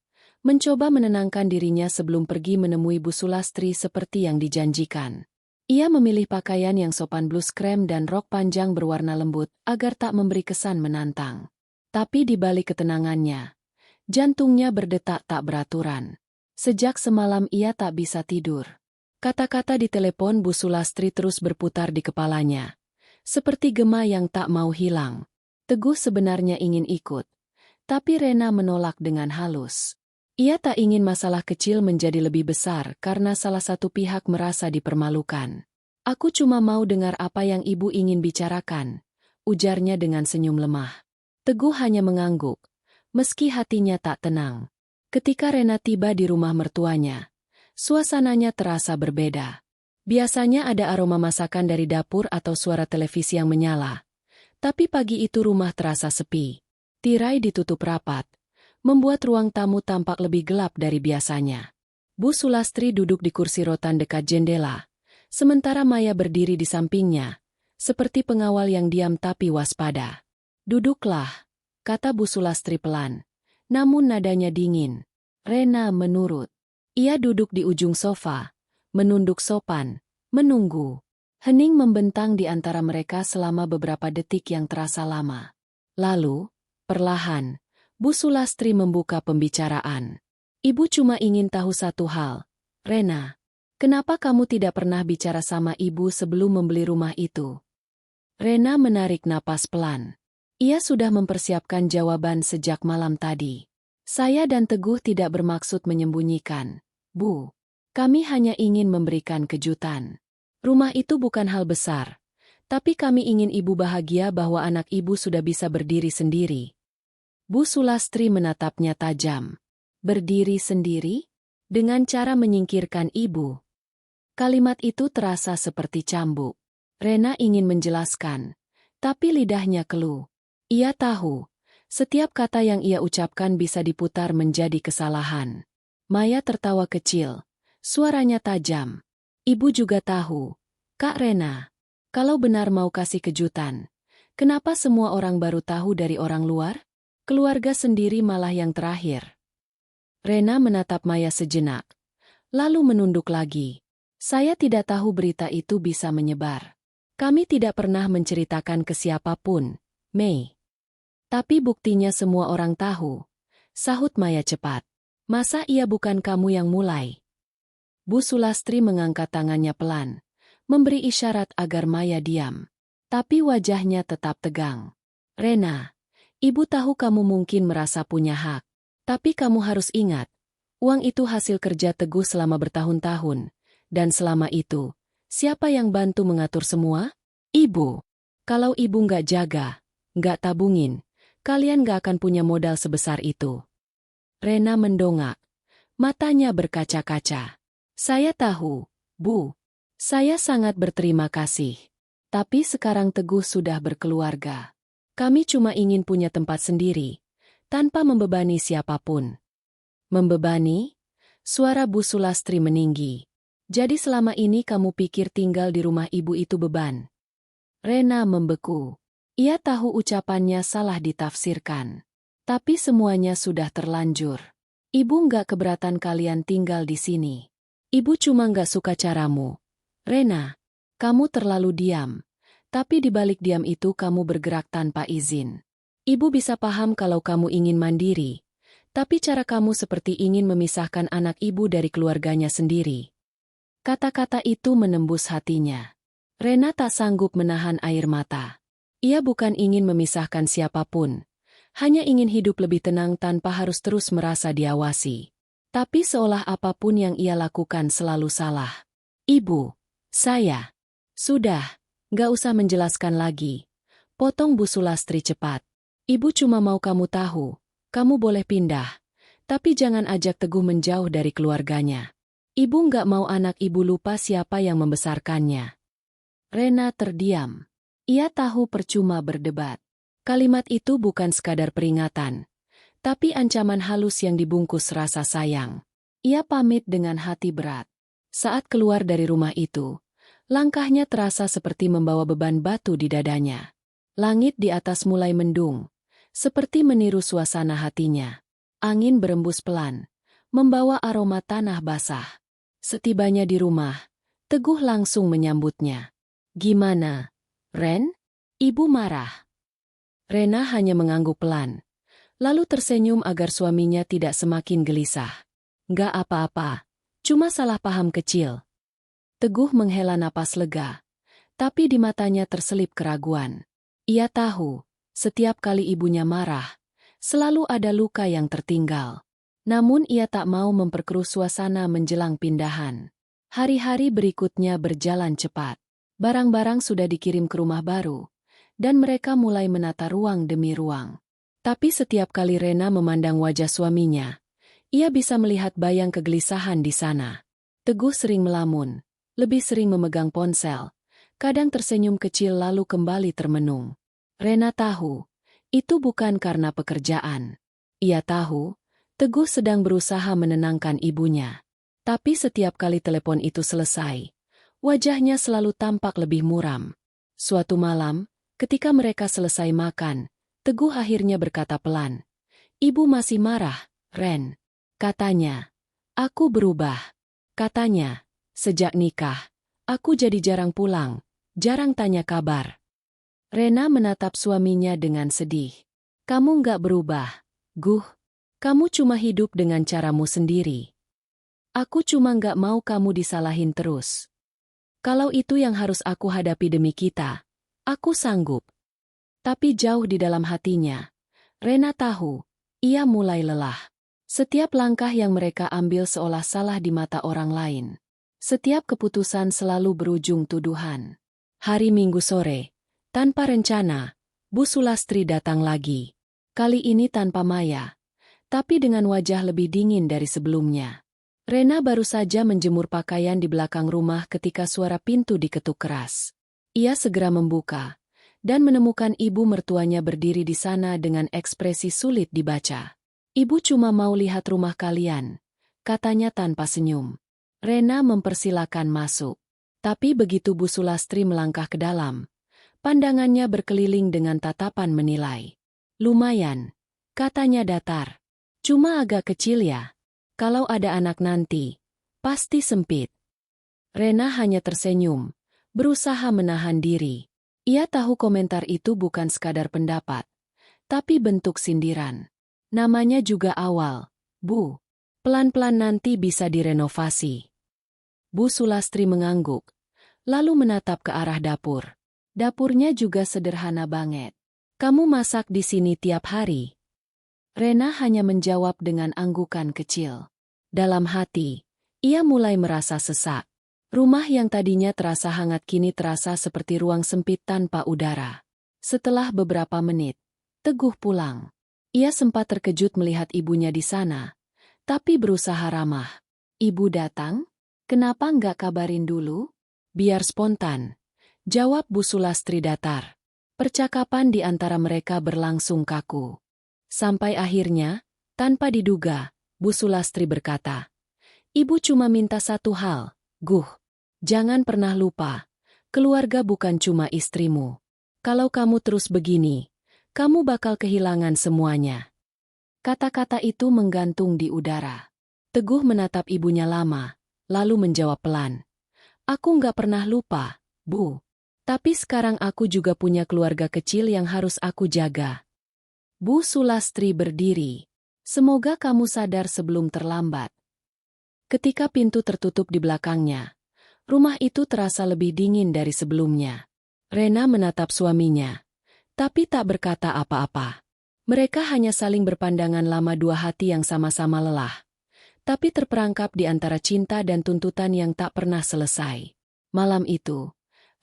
mencoba menenangkan dirinya sebelum pergi menemui Bu Sulastri seperti yang dijanjikan. Ia memilih pakaian yang sopan, blus krem dan rok panjang berwarna lembut agar tak memberi kesan menantang. Tapi di balik ketenangannya, jantungnya berdetak tak beraturan. Sejak semalam ia tak bisa tidur. Kata-kata di telepon Bu Sulastri terus berputar di kepalanya, seperti gema yang tak mau hilang. Teguh sebenarnya ingin ikut, tapi Rena menolak dengan halus. Ia tak ingin masalah kecil menjadi lebih besar karena salah satu pihak merasa dipermalukan. "Aku cuma mau dengar apa yang Ibu ingin bicarakan," ujarnya dengan senyum lemah. Teguh hanya mengangguk, meski hatinya tak tenang. Ketika Rena tiba di rumah mertuanya, suasananya terasa berbeda. Biasanya ada aroma masakan dari dapur atau suara televisi yang menyala. Tapi pagi itu rumah terasa sepi. Tirai ditutup rapat, membuat ruang tamu tampak lebih gelap dari biasanya. Bu Sulastri duduk di kursi rotan dekat jendela, sementara Maya berdiri di sampingnya, seperti pengawal yang diam tapi waspada. "Duduklah," kata Bu Sulastri pelan, namun nadanya dingin. Rena menurut. Ia duduk di ujung sofa, menunduk sopan, menunggu. Hening membentang di antara mereka selama beberapa detik yang terasa lama. Lalu, perlahan, Bu Sulastri membuka pembicaraan. "Ibu cuma ingin tahu satu hal. Rena, kenapa kamu tidak pernah bicara sama ibu sebelum membeli rumah itu?" Rena menarik napas pelan. Ia sudah mempersiapkan jawaban sejak malam tadi. "Saya dan Teguh tidak bermaksud menyembunyikan, Bu. Kami hanya ingin memberikan kejutan. Rumah itu bukan hal besar, tapi kami ingin ibu bahagia bahwa anak ibu sudah bisa berdiri sendiri." Bu Sulastri menatapnya tajam. "Berdiri sendiri? Dengan cara menyingkirkan ibu?" Kalimat itu terasa seperti cambuk. Rena ingin menjelaskan, tapi lidahnya keluh. Ia tahu, setiap kata yang ia ucapkan bisa diputar menjadi kesalahan. Maya tertawa kecil. Suaranya tajam. "Ibu juga tahu, Kak Rena. Kalau benar mau kasih kejutan, kenapa semua orang baru tahu dari orang luar? Keluarga sendiri malah yang terakhir." Rena menatap Maya sejenak, lalu menunduk lagi. "Saya tidak tahu berita itu bisa menyebar. Kami tidak pernah menceritakan ke siapapun, Mei. Tapi buktinya semua orang tahu," sahut Maya cepat. "Masa iya bukan kamu yang mulai?" Bu Sulastri mengangkat tangannya pelan, memberi isyarat agar Maya diam. Tapi wajahnya tetap tegang. "Rena, ibu tahu kamu mungkin merasa punya hak. Tapi kamu harus ingat, uang itu hasil kerja Teguh selama bertahun-tahun. Dan selama itu, siapa yang bantu mengatur semua? Ibu. Kalau ibu nggak jaga, nggak tabungin, kalian nggak akan punya modal sebesar itu." Rena mendongak. Matanya berkaca-kaca. "Saya tahu, Bu. Saya sangat berterima kasih. Tapi sekarang Teguh sudah berkeluarga. Kami cuma ingin punya tempat sendiri, tanpa membebani siapapun." "Membebani?" Suara Bu Sulastri meninggi. "Jadi selama ini kamu pikir tinggal di rumah ibu itu beban?" Rena membeku. Ia tahu ucapannya salah ditafsirkan. Tapi semuanya sudah terlanjur. "Ibu nggak keberatan kalian tinggal di sini. Ibu cuma nggak suka caramu. Rena, kamu terlalu diam. Tapi di balik diam itu kamu bergerak tanpa izin. Ibu bisa paham kalau kamu ingin mandiri. Tapi cara kamu seperti ingin memisahkan anak ibu dari keluarganya sendiri." Kata-kata itu menembus hatinya. Rena tak sanggup menahan air mata. Ia bukan ingin memisahkan siapapun. Hanya ingin hidup lebih tenang tanpa harus terus merasa diawasi. Tapi seolah apapun yang ia lakukan selalu salah. "Ibu, saya..." "Sudah, nggak usah menjelaskan lagi," potong Bu Sulastri cepat. "Ibu cuma mau kamu tahu, kamu boleh pindah. Tapi jangan ajak Teguh menjauh dari keluarganya. Ibu nggak mau anak ibu lupa siapa yang membesarkannya." Rena terdiam. Ia tahu percuma berdebat. Kalimat itu bukan sekadar peringatan, tapi ancaman halus yang dibungkus rasa sayang. Ia pamit dengan hati berat. Saat keluar dari rumah itu, langkahnya terasa seperti membawa beban batu di dadanya. Langit di atas mulai mendung, seperti meniru suasana hatinya. Angin berembus pelan, membawa aroma tanah basah. Setibanya di rumah, Teguh langsung menyambutnya. "Gimana, Ren? Ibu marah?" Rena hanya mengangguk pelan, lalu tersenyum agar suaminya tidak semakin gelisah. "Nggak apa-apa, cuma salah paham kecil." Teguh menghela napas lega, tapi di matanya terselip keraguan. Ia tahu, setiap kali ibunya marah, selalu ada luka yang tertinggal. Namun ia tak mau memperkeruh suasana menjelang pindahan. Hari-hari berikutnya berjalan cepat. Barang-barang sudah dikirim ke rumah baru, dan mereka mulai menata ruang demi ruang. Tapi setiap kali Rena memandang wajah suaminya, ia bisa melihat bayang kegelisahan di sana. Teguh sering melamun, lebih sering memegang ponsel, kadang tersenyum kecil lalu kembali termenung. Rena tahu, itu bukan karena pekerjaan. Ia tahu, Teguh sedang berusaha menenangkan ibunya. Tapi setiap kali telepon itu selesai, wajahnya selalu tampak lebih muram. Suatu malam, ketika mereka selesai makan, Teguh akhirnya berkata pelan, "Ibu masih marah, Ren." Katanya, "Aku berubah." Katanya, "Sejak nikah, aku jadi jarang pulang, jarang tanya kabar." Rena menatap suaminya dengan sedih. "Kamu nggak berubah, Guh. Kamu cuma hidup dengan caramu sendiri. Aku cuma nggak mau kamu disalahin terus. Kalau itu yang harus aku hadapi demi kita, aku sanggup." Tapi jauh di dalam hatinya, Rena tahu, ia mulai lelah. Setiap langkah yang mereka ambil seolah salah di mata orang lain. Setiap keputusan selalu berujung tuduhan. Hari Minggu sore, tanpa rencana, Bu Sulastri datang lagi. Kali ini tanpa Maya, tapi dengan wajah lebih dingin dari sebelumnya. Rena baru saja menjemur pakaian di belakang rumah ketika suara pintu diketuk keras. Ia segera membuka dan menemukan ibu mertuanya berdiri di sana dengan ekspresi sulit dibaca. "Ibu cuma mau lihat rumah kalian," katanya tanpa senyum. Rena mempersilakan masuk. Tapi begitu Bu Sulastri melangkah ke dalam, pandangannya berkeliling dengan tatapan menilai. "Lumayan," katanya datar. "Cuma agak kecil ya. Kalau ada anak nanti, pasti sempit." Rena hanya tersenyum, berusaha menahan diri. Ia tahu komentar itu bukan sekadar pendapat, tapi bentuk sindiran. Namanya juga awal, Bu. Pelan-pelan nanti bisa direnovasi. Bu Sulastri mengangguk, lalu menatap ke arah dapur. Dapurnya juga sederhana banget. "Kamu masak di sini tiap hari?" Rena hanya menjawab dengan anggukan kecil. Dalam hati, ia mulai merasa sesak. Rumah yang tadinya terasa hangat kini terasa seperti ruang sempit tanpa udara. Setelah beberapa menit, Teguh pulang. Ia sempat terkejut melihat ibunya di sana, tapi berusaha ramah. "Ibu datang? Kenapa nggak kabarin dulu?" "Biar spontan," jawab Bu Sulastri datar. Percakapan di antara mereka berlangsung kaku. Sampai akhirnya, tanpa diduga, Bu Sulastri berkata, "Ibu cuma minta satu hal, Guh. Jangan pernah lupa, keluarga bukan cuma istrimu. Kalau kamu terus begini, kamu bakal kehilangan semuanya." Kata-kata itu menggantung di udara. Teguh menatap ibunya lama, lalu menjawab pelan, "Aku nggak pernah lupa, Bu. Tapi sekarang aku juga punya keluarga kecil yang harus aku jaga." Bu Sulastri berdiri. "Semoga kamu sadar sebelum terlambat." Ketika pintu tertutup di belakangnya, rumah itu terasa lebih dingin dari sebelumnya. Rena menatap suaminya, tapi tak berkata apa-apa. Mereka hanya saling berpandangan lama, dua hati yang sama-sama lelah, tapi terperangkap di antara cinta dan tuntutan yang tak pernah selesai. Malam itu,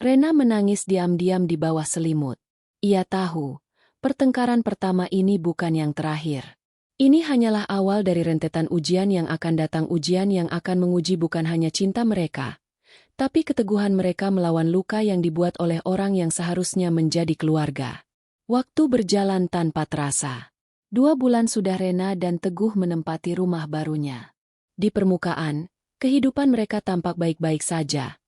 Rena menangis diam-diam di bawah selimut. Ia tahu, pertengkaran pertama ini bukan yang terakhir. Ini hanyalah awal dari rentetan ujian yang akan datang, ujian yang akan menguji bukan hanya cinta mereka, tapi keteguhan mereka melawan luka yang dibuat oleh orang yang seharusnya menjadi keluarga. Waktu berjalan tanpa terasa. 2 bulan sudah Rena dan Teguh menempati rumah barunya. Di permukaan, kehidupan mereka tampak baik-baik saja.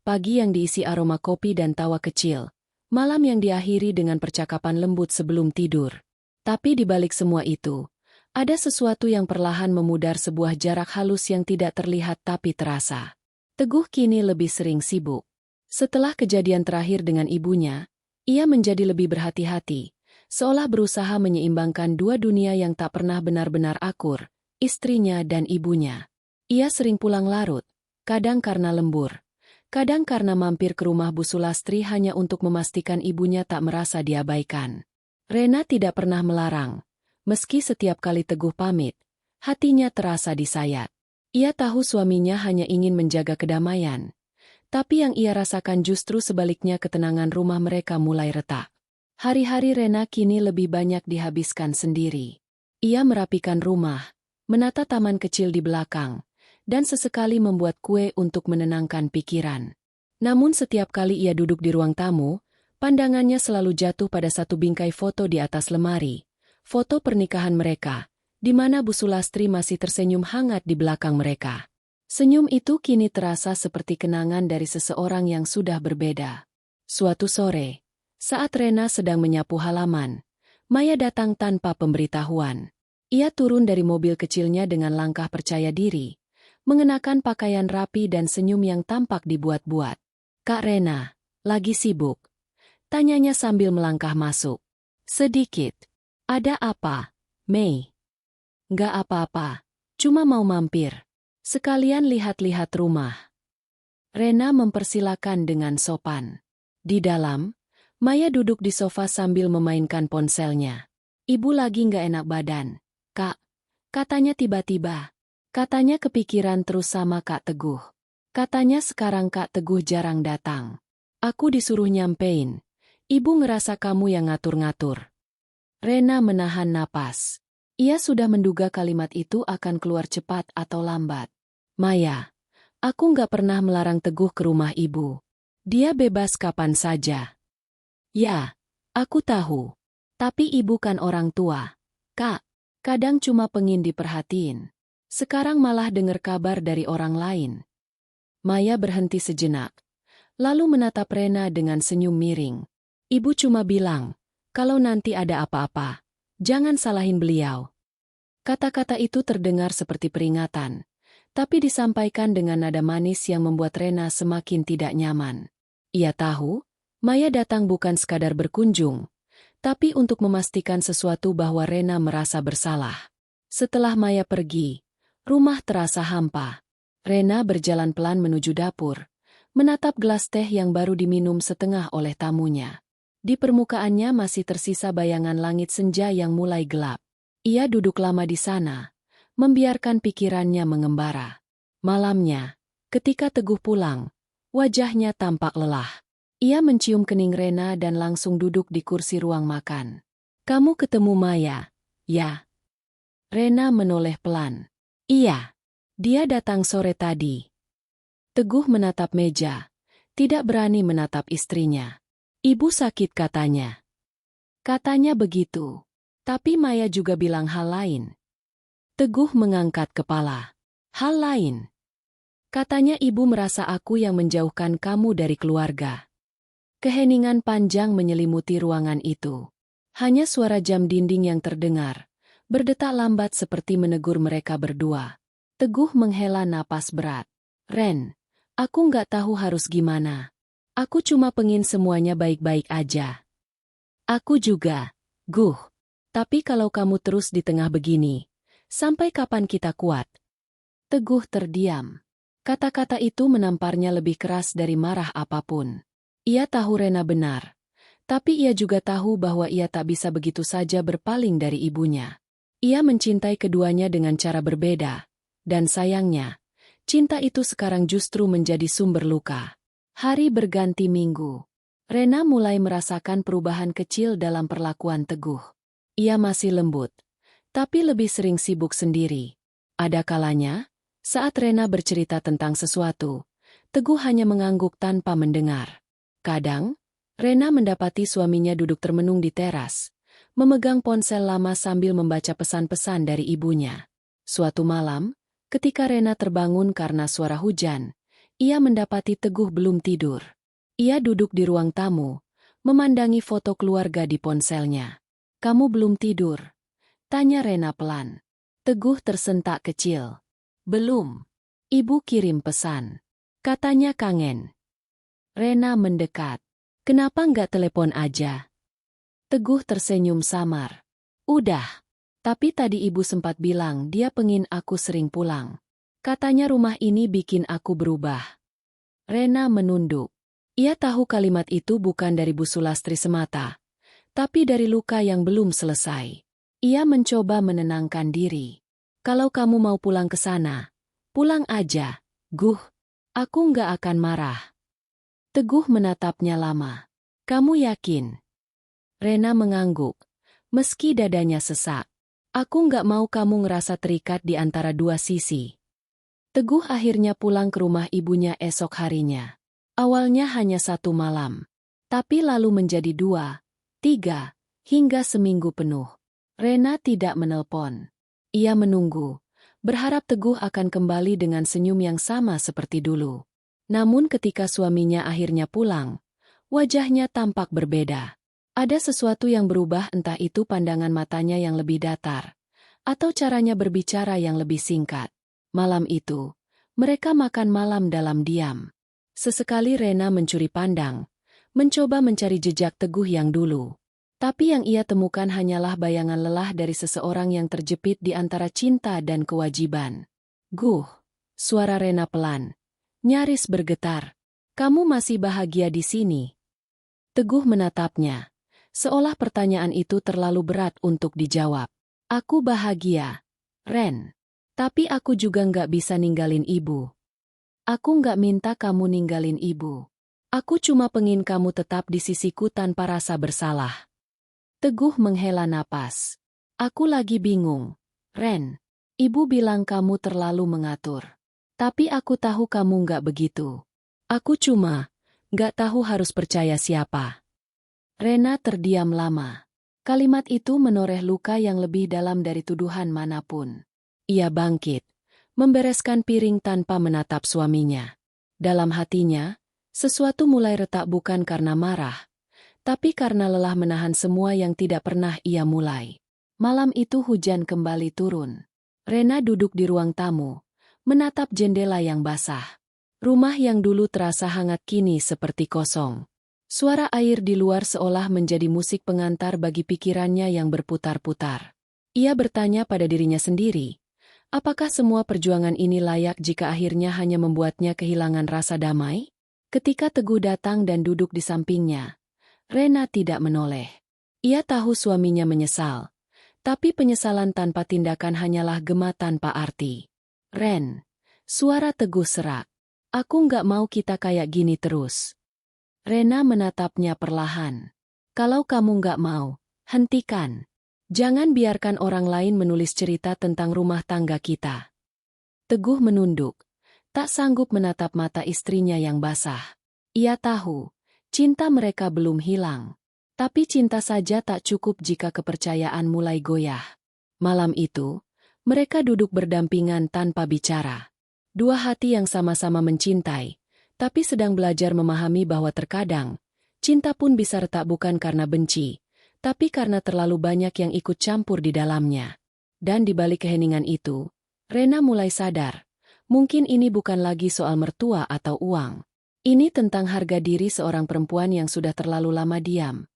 Pagi yang diisi aroma kopi dan tawa kecil, malam yang diakhiri dengan percakapan lembut sebelum tidur. Tapi di balik semua itu, ada sesuatu yang perlahan memudar, sebuah jarak halus yang tidak terlihat tapi terasa. Teguh kini lebih sering sibuk. Setelah kejadian terakhir dengan ibunya, ia menjadi lebih berhati-hati, seolah berusaha menyeimbangkan dua dunia yang tak pernah benar-benar akur, istrinya dan ibunya. Ia sering pulang larut, kadang karena lembur, kadang karena mampir ke rumah Bu Sulastri hanya untuk memastikan ibunya tak merasa diabaikan. Rena tidak pernah melarang, meski setiap kali Teguh pamit, hatinya terasa disayat. Ia tahu suaminya hanya ingin menjaga kedamaian, tapi yang ia rasakan justru sebaliknya, ketenangan rumah mereka mulai retak. Hari-hari Rena kini lebih banyak dihabiskan sendiri. Ia merapikan rumah, menata taman kecil di belakang, dan sesekali membuat kue untuk menenangkan pikiran. Namun setiap kali ia duduk di ruang tamu, pandangannya selalu jatuh pada satu bingkai foto di atas lemari. Foto pernikahan mereka, di mana Bu Sulastri masih tersenyum hangat di belakang mereka. Senyum itu kini terasa seperti kenangan dari seseorang yang sudah berbeda. Suatu sore, saat Rena sedang menyapu halaman, Maya datang tanpa pemberitahuan. Ia turun dari mobil kecilnya dengan langkah percaya diri, mengenakan pakaian rapi dan senyum yang tampak dibuat-buat. "Kak Rena, lagi sibuk?" tanyanya sambil melangkah masuk. "Sedikit." "Ada apa, Mei?" "Nggak apa-apa, cuma mau mampir. Sekalian lihat-lihat rumah." Rena mempersilakan dengan sopan. Di dalam, Maya duduk di sofa sambil memainkan ponselnya. "Ibu lagi nggak enak badan, Kak," katanya tiba-tiba. Katanya kepikiran terus sama Kak Teguh. Katanya sekarang Kak Teguh jarang datang. "Aku disuruh nyampein. Ibu ngerasa kamu yang ngatur-ngatur." Rena menahan napas. Ia sudah menduga kalimat itu akan keluar cepat atau lambat. "Maya, aku nggak pernah melarang Teguh ke rumah ibu. Dia bebas kapan saja." "Ya, aku tahu. Tapi ibu kan orang tua, Kak. Kadang cuma pengin diperhatiin. Sekarang malah dengar kabar dari orang lain." Maya berhenti sejenak, lalu menatap Rena dengan senyum miring. "Ibu cuma bilang, kalau nanti ada apa-apa, jangan salahin beliau." Kata-kata itu terdengar seperti peringatan, tapi disampaikan dengan nada manis yang membuat Rena semakin tidak nyaman. Ia tahu, Maya datang bukan sekadar berkunjung, tapi untuk memastikan sesuatu bahwa Rena merasa bersalah. Setelah Maya pergi, rumah terasa hampa. Rena berjalan pelan menuju dapur, menatap gelas teh yang baru diminum setengah oleh tamunya. Di permukaannya masih tersisa bayangan langit senja yang mulai gelap. Ia duduk lama di sana, membiarkan pikirannya mengembara. Malamnya, ketika Teguh pulang, wajahnya tampak lelah. Ia mencium kening Rena dan langsung duduk di kursi ruang makan. "Kamu ketemu Maya, ya?" Rena menoleh pelan. "Iya, dia datang sore tadi." Teguh menatap meja, tidak berani menatap istrinya. "Ibu sakit katanya." Katanya begitu. Tapi Maya juga bilang hal lain. Teguh mengangkat kepala. "Hal lain?" "Katanya ibu merasa aku yang menjauhkan kamu dari keluarga." Keheningan panjang menyelimuti ruangan itu. Hanya suara jam dinding yang terdengar, berdetak lambat seperti menegur mereka berdua. Teguh menghela napas berat. "Ren, aku nggak tahu harus gimana. Aku cuma pengin semuanya baik-baik aja." "Aku juga, Guh. Tapi kalau kamu terus di tengah begini, sampai kapan kita kuat?" Teguh terdiam. Kata-kata itu menamparnya lebih keras dari marah apapun. Ia tahu Rena benar, tapi ia juga tahu bahwa ia tak bisa begitu saja berpaling dari ibunya. Ia mencintai keduanya dengan cara berbeda, dan sayangnya, cinta itu sekarang justru menjadi sumber luka. Hari berganti minggu. Rena mulai merasakan perubahan kecil dalam perlakuan Teguh. Ia masih lembut, tapi lebih sering sibuk sendiri. Ada kalanya, saat Rena bercerita tentang sesuatu, Teguh hanya mengangguk tanpa mendengar. Kadang, Rena mendapati suaminya duduk termenung di teras, memegang ponsel lama sambil membaca pesan-pesan dari ibunya. Suatu malam, ketika Rena terbangun karena suara hujan, ia mendapati Teguh belum tidur. Ia duduk di ruang tamu, memandangi foto keluarga di ponselnya. "Kamu belum tidur?" tanya Rena pelan. Teguh tersentak kecil. "Belum. Ibu kirim pesan. Katanya kangen." Rena mendekat. "Kenapa nggak telepon aja?" Teguh tersenyum samar. "Udah. Tapi tadi ibu sempat bilang dia pengin aku sering pulang. Katanya rumah ini bikin aku berubah." Rena menunduk. Ia tahu kalimat itu bukan dari Bu Sulastri semata, tapi dari luka yang belum selesai. Ia mencoba menenangkan diri. "Kalau kamu mau pulang ke sana, pulang aja, Guh. Aku nggak akan marah." Teguh menatapnya lama. "Kamu yakin?" Rena mengangguk, meski dadanya sesak. "Aku nggak mau kamu ngerasa terikat di antara dua sisi." Teguh akhirnya pulang ke rumah ibunya esok harinya. Awalnya hanya 1 malam, tapi lalu menjadi 2, 3, hingga seminggu penuh. Rena tidak menelpon. Ia menunggu, berharap Teguh akan kembali dengan senyum yang sama seperti dulu. Namun ketika suaminya akhirnya pulang, wajahnya tampak berbeda. Ada sesuatu yang berubah, entah itu pandangan matanya yang lebih datar, atau caranya berbicara yang lebih singkat. Malam itu, mereka makan malam dalam diam. Sesekali Rena mencuri pandang, mencoba mencari jejak Teguh yang dulu. Tapi yang ia temukan hanyalah bayangan lelah dari seseorang yang terjepit di antara cinta dan kewajiban. "Guh," suara Rena pelan, nyaris bergetar. "Kamu masih bahagia di sini?" Teguh menatapnya, seolah pertanyaan itu terlalu berat untuk dijawab. "Aku bahagia, Ren. Tapi aku juga nggak bisa ninggalin ibu. Aku nggak minta kamu ninggalin ibu. Aku cuma pengen kamu tetap di sisiku tanpa rasa bersalah." Teguh menghela napas. "Aku lagi bingung, Ren. Ibu bilang kamu terlalu mengatur. Tapi aku tahu kamu nggak begitu. Aku cuma nggak tahu harus percaya siapa." Rena terdiam lama. Kalimat itu menoreh luka yang lebih dalam dari tuduhan manapun. Ia bangkit, membereskan piring tanpa menatap suaminya. Dalam hatinya, sesuatu mulai retak bukan karena marah, tapi karena lelah menahan semua yang tidak pernah ia mulai. Malam itu hujan kembali turun. Rena duduk di ruang tamu, menatap jendela yang basah. Rumah yang dulu terasa hangat kini seperti kosong. Suara air di luar seolah menjadi musik pengantar bagi pikirannya yang berputar-putar. Ia bertanya pada dirinya sendiri, apakah semua perjuangan ini layak jika akhirnya hanya membuatnya kehilangan rasa damai? Ketika Teguh datang dan duduk di sampingnya, Rena tidak menoleh. Ia tahu suaminya menyesal, tapi penyesalan tanpa tindakan hanyalah gema tanpa arti. "Ren," suara Teguh serak, "aku nggak mau kita kayak gini terus." Rena menatapnya perlahan. "Kalau kamu nggak mau, hentikan. Jangan biarkan orang lain menulis cerita tentang rumah tangga kita." Teguh menunduk, tak sanggup menatap mata istrinya yang basah. Ia tahu, cinta mereka belum hilang. Tapi cinta saja tak cukup jika kepercayaan mulai goyah. Malam itu, mereka duduk berdampingan tanpa bicara. Dua hati yang sama-sama mencintai, tapi sedang belajar memahami bahwa terkadang, cinta pun bisa retak bukan karena benci, tapi karena terlalu banyak yang ikut campur di dalamnya. Dan di balik keheningan itu, Rena mulai sadar, mungkin ini bukan lagi soal mertua atau uang. Ini tentang harga diri seorang perempuan yang sudah terlalu lama diam.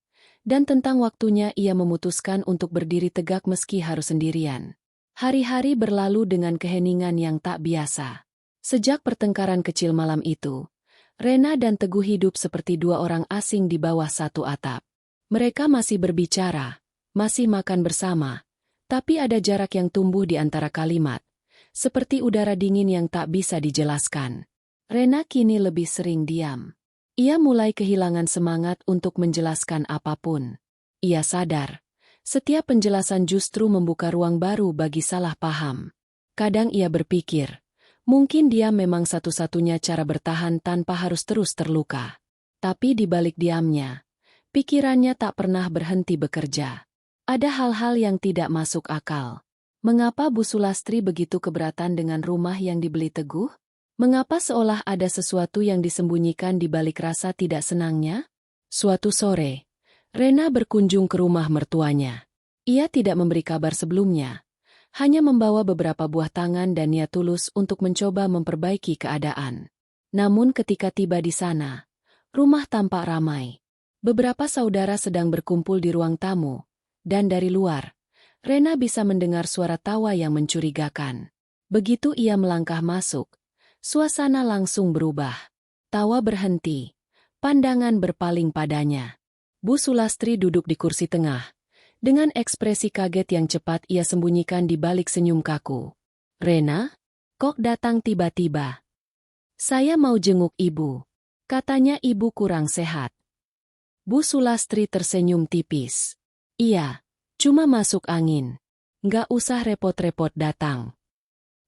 Dan tentang waktunya ia memutuskan untuk berdiri tegak meski harus sendirian. Hari-hari berlalu dengan keheningan yang tak biasa. Sejak pertengkaran kecil malam itu, Rena dan Teguh hidup seperti dua orang asing di bawah satu atap. Mereka masih berbicara, masih makan bersama, tapi ada jarak yang tumbuh di antara kalimat, seperti udara dingin yang tak bisa dijelaskan. Rena kini lebih sering diam. Ia mulai kehilangan semangat untuk menjelaskan apapun. Ia sadar, setiap penjelasan justru membuka ruang baru bagi salah paham. Kadang ia berpikir, mungkin dia memang satu-satunya cara bertahan tanpa harus terus terluka. Tapi di balik diamnya, pikirannya tak pernah berhenti bekerja. Ada hal-hal yang tidak masuk akal. Mengapa Bu Sulastri begitu keberatan dengan rumah yang dibeli Teguh? Mengapa seolah ada sesuatu yang disembunyikan di balik rasa tidak senangnya? Suatu sore, Rena berkunjung ke rumah mertuanya. Ia tidak memberi kabar sebelumnya, hanya membawa beberapa buah tangan dan niat tulus untuk mencoba memperbaiki keadaan. Namun ketika tiba di sana, rumah tampak ramai. Beberapa saudara sedang berkumpul di ruang tamu, dan dari luar, Rena bisa mendengar suara tawa yang mencurigakan. Begitu ia melangkah masuk, suasana langsung berubah. Tawa berhenti, pandangan berpaling padanya. Bu Sulastri duduk di kursi tengah, dengan ekspresi kaget yang cepat ia sembunyikan di balik senyum kaku. "Rena, kok datang tiba-tiba?" "Saya mau jenguk ibu. Katanya ibu kurang sehat." Bu Sulastri tersenyum tipis. "Iya, cuma masuk angin. Nggak usah repot-repot datang."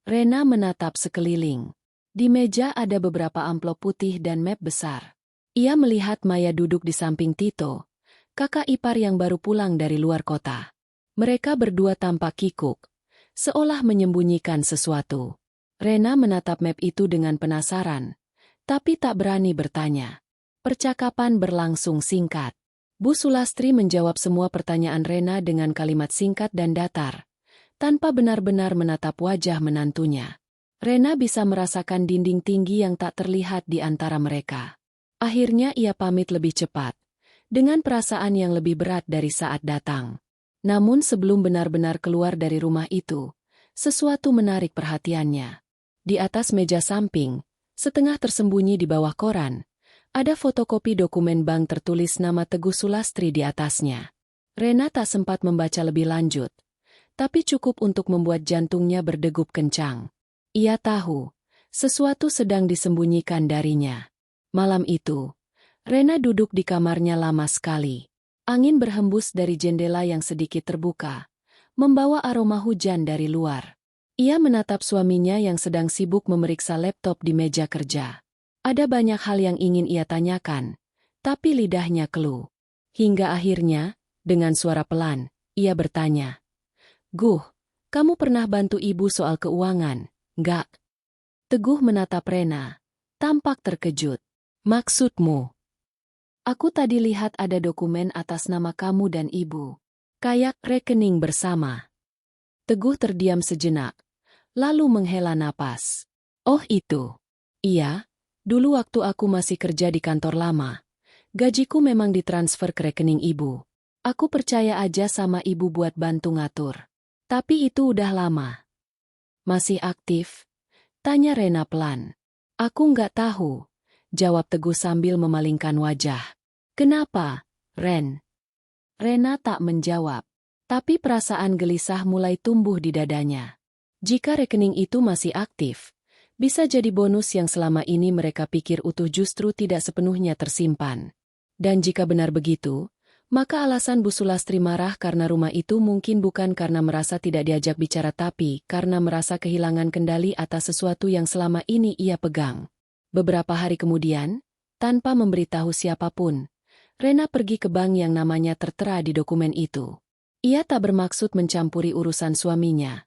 Rena menatap sekeliling. Di meja ada beberapa amplop putih dan map besar. Ia melihat Maya duduk di samping Tito, kakak ipar yang baru pulang dari luar kota. Mereka berdua tampak kikuk, seolah menyembunyikan sesuatu. Rena menatap map itu dengan penasaran, tapi tak berani bertanya. Percakapan berlangsung singkat. Bu Sulastri menjawab semua pertanyaan Rena dengan kalimat singkat dan datar, tanpa benar-benar menatap wajah menantunya. Rena bisa merasakan dinding tinggi yang tak terlihat di antara mereka. Akhirnya ia pamit lebih cepat, dengan perasaan yang lebih berat dari saat datang. Namun sebelum benar-benar keluar dari rumah itu, sesuatu menarik perhatiannya. Di atas meja samping, setengah tersembunyi di bawah koran, ada fotokopi dokumen bank tertulis nama Teguh Sulastri di atasnya. Rena tak sempat membaca lebih lanjut, tapi cukup untuk membuat jantungnya berdegup kencang. Ia tahu, sesuatu sedang disembunyikan darinya. Malam itu, Rena duduk di kamarnya lama sekali. Angin berhembus dari jendela yang sedikit terbuka, membawa aroma hujan dari luar. Ia menatap suaminya yang sedang sibuk memeriksa laptop di meja kerja. Ada banyak hal yang ingin ia tanyakan, tapi lidahnya keluh. Hingga akhirnya, dengan suara pelan, ia bertanya, "Guh, kamu pernah bantu ibu soal keuangan, nggak?" Teguh menatap Rena, tampak terkejut. "Maksudmu?" "Aku tadi lihat ada dokumen atas nama kamu dan ibu. Kayak rekening bersama." Teguh terdiam sejenak, lalu menghela napas. "Oh itu. Iya, dulu waktu aku masih kerja di kantor lama, gajiku memang ditransfer ke rekening ibu. Aku percaya aja sama ibu buat bantu ngatur. Tapi itu udah lama." "Masih aktif?" tanya Rena pelan. "Aku nggak tahu," jawab Teguh sambil memalingkan wajah. "Kenapa, Ren?" Rena tak menjawab, tapi perasaan gelisah mulai tumbuh di dadanya. Jika rekening itu masih aktif, bisa jadi bonus yang selama ini mereka pikir utuh justru tidak sepenuhnya tersimpan. Dan jika benar begitu, maka alasan Bu Sulastri marah karena rumah itu mungkin bukan karena merasa tidak diajak bicara tapi karena merasa kehilangan kendali atas sesuatu yang selama ini ia pegang. Beberapa hari kemudian, tanpa memberitahu siapapun, Rena pergi ke bank yang namanya tertera di dokumen itu. Ia tak bermaksud mencampuri urusan suaminya,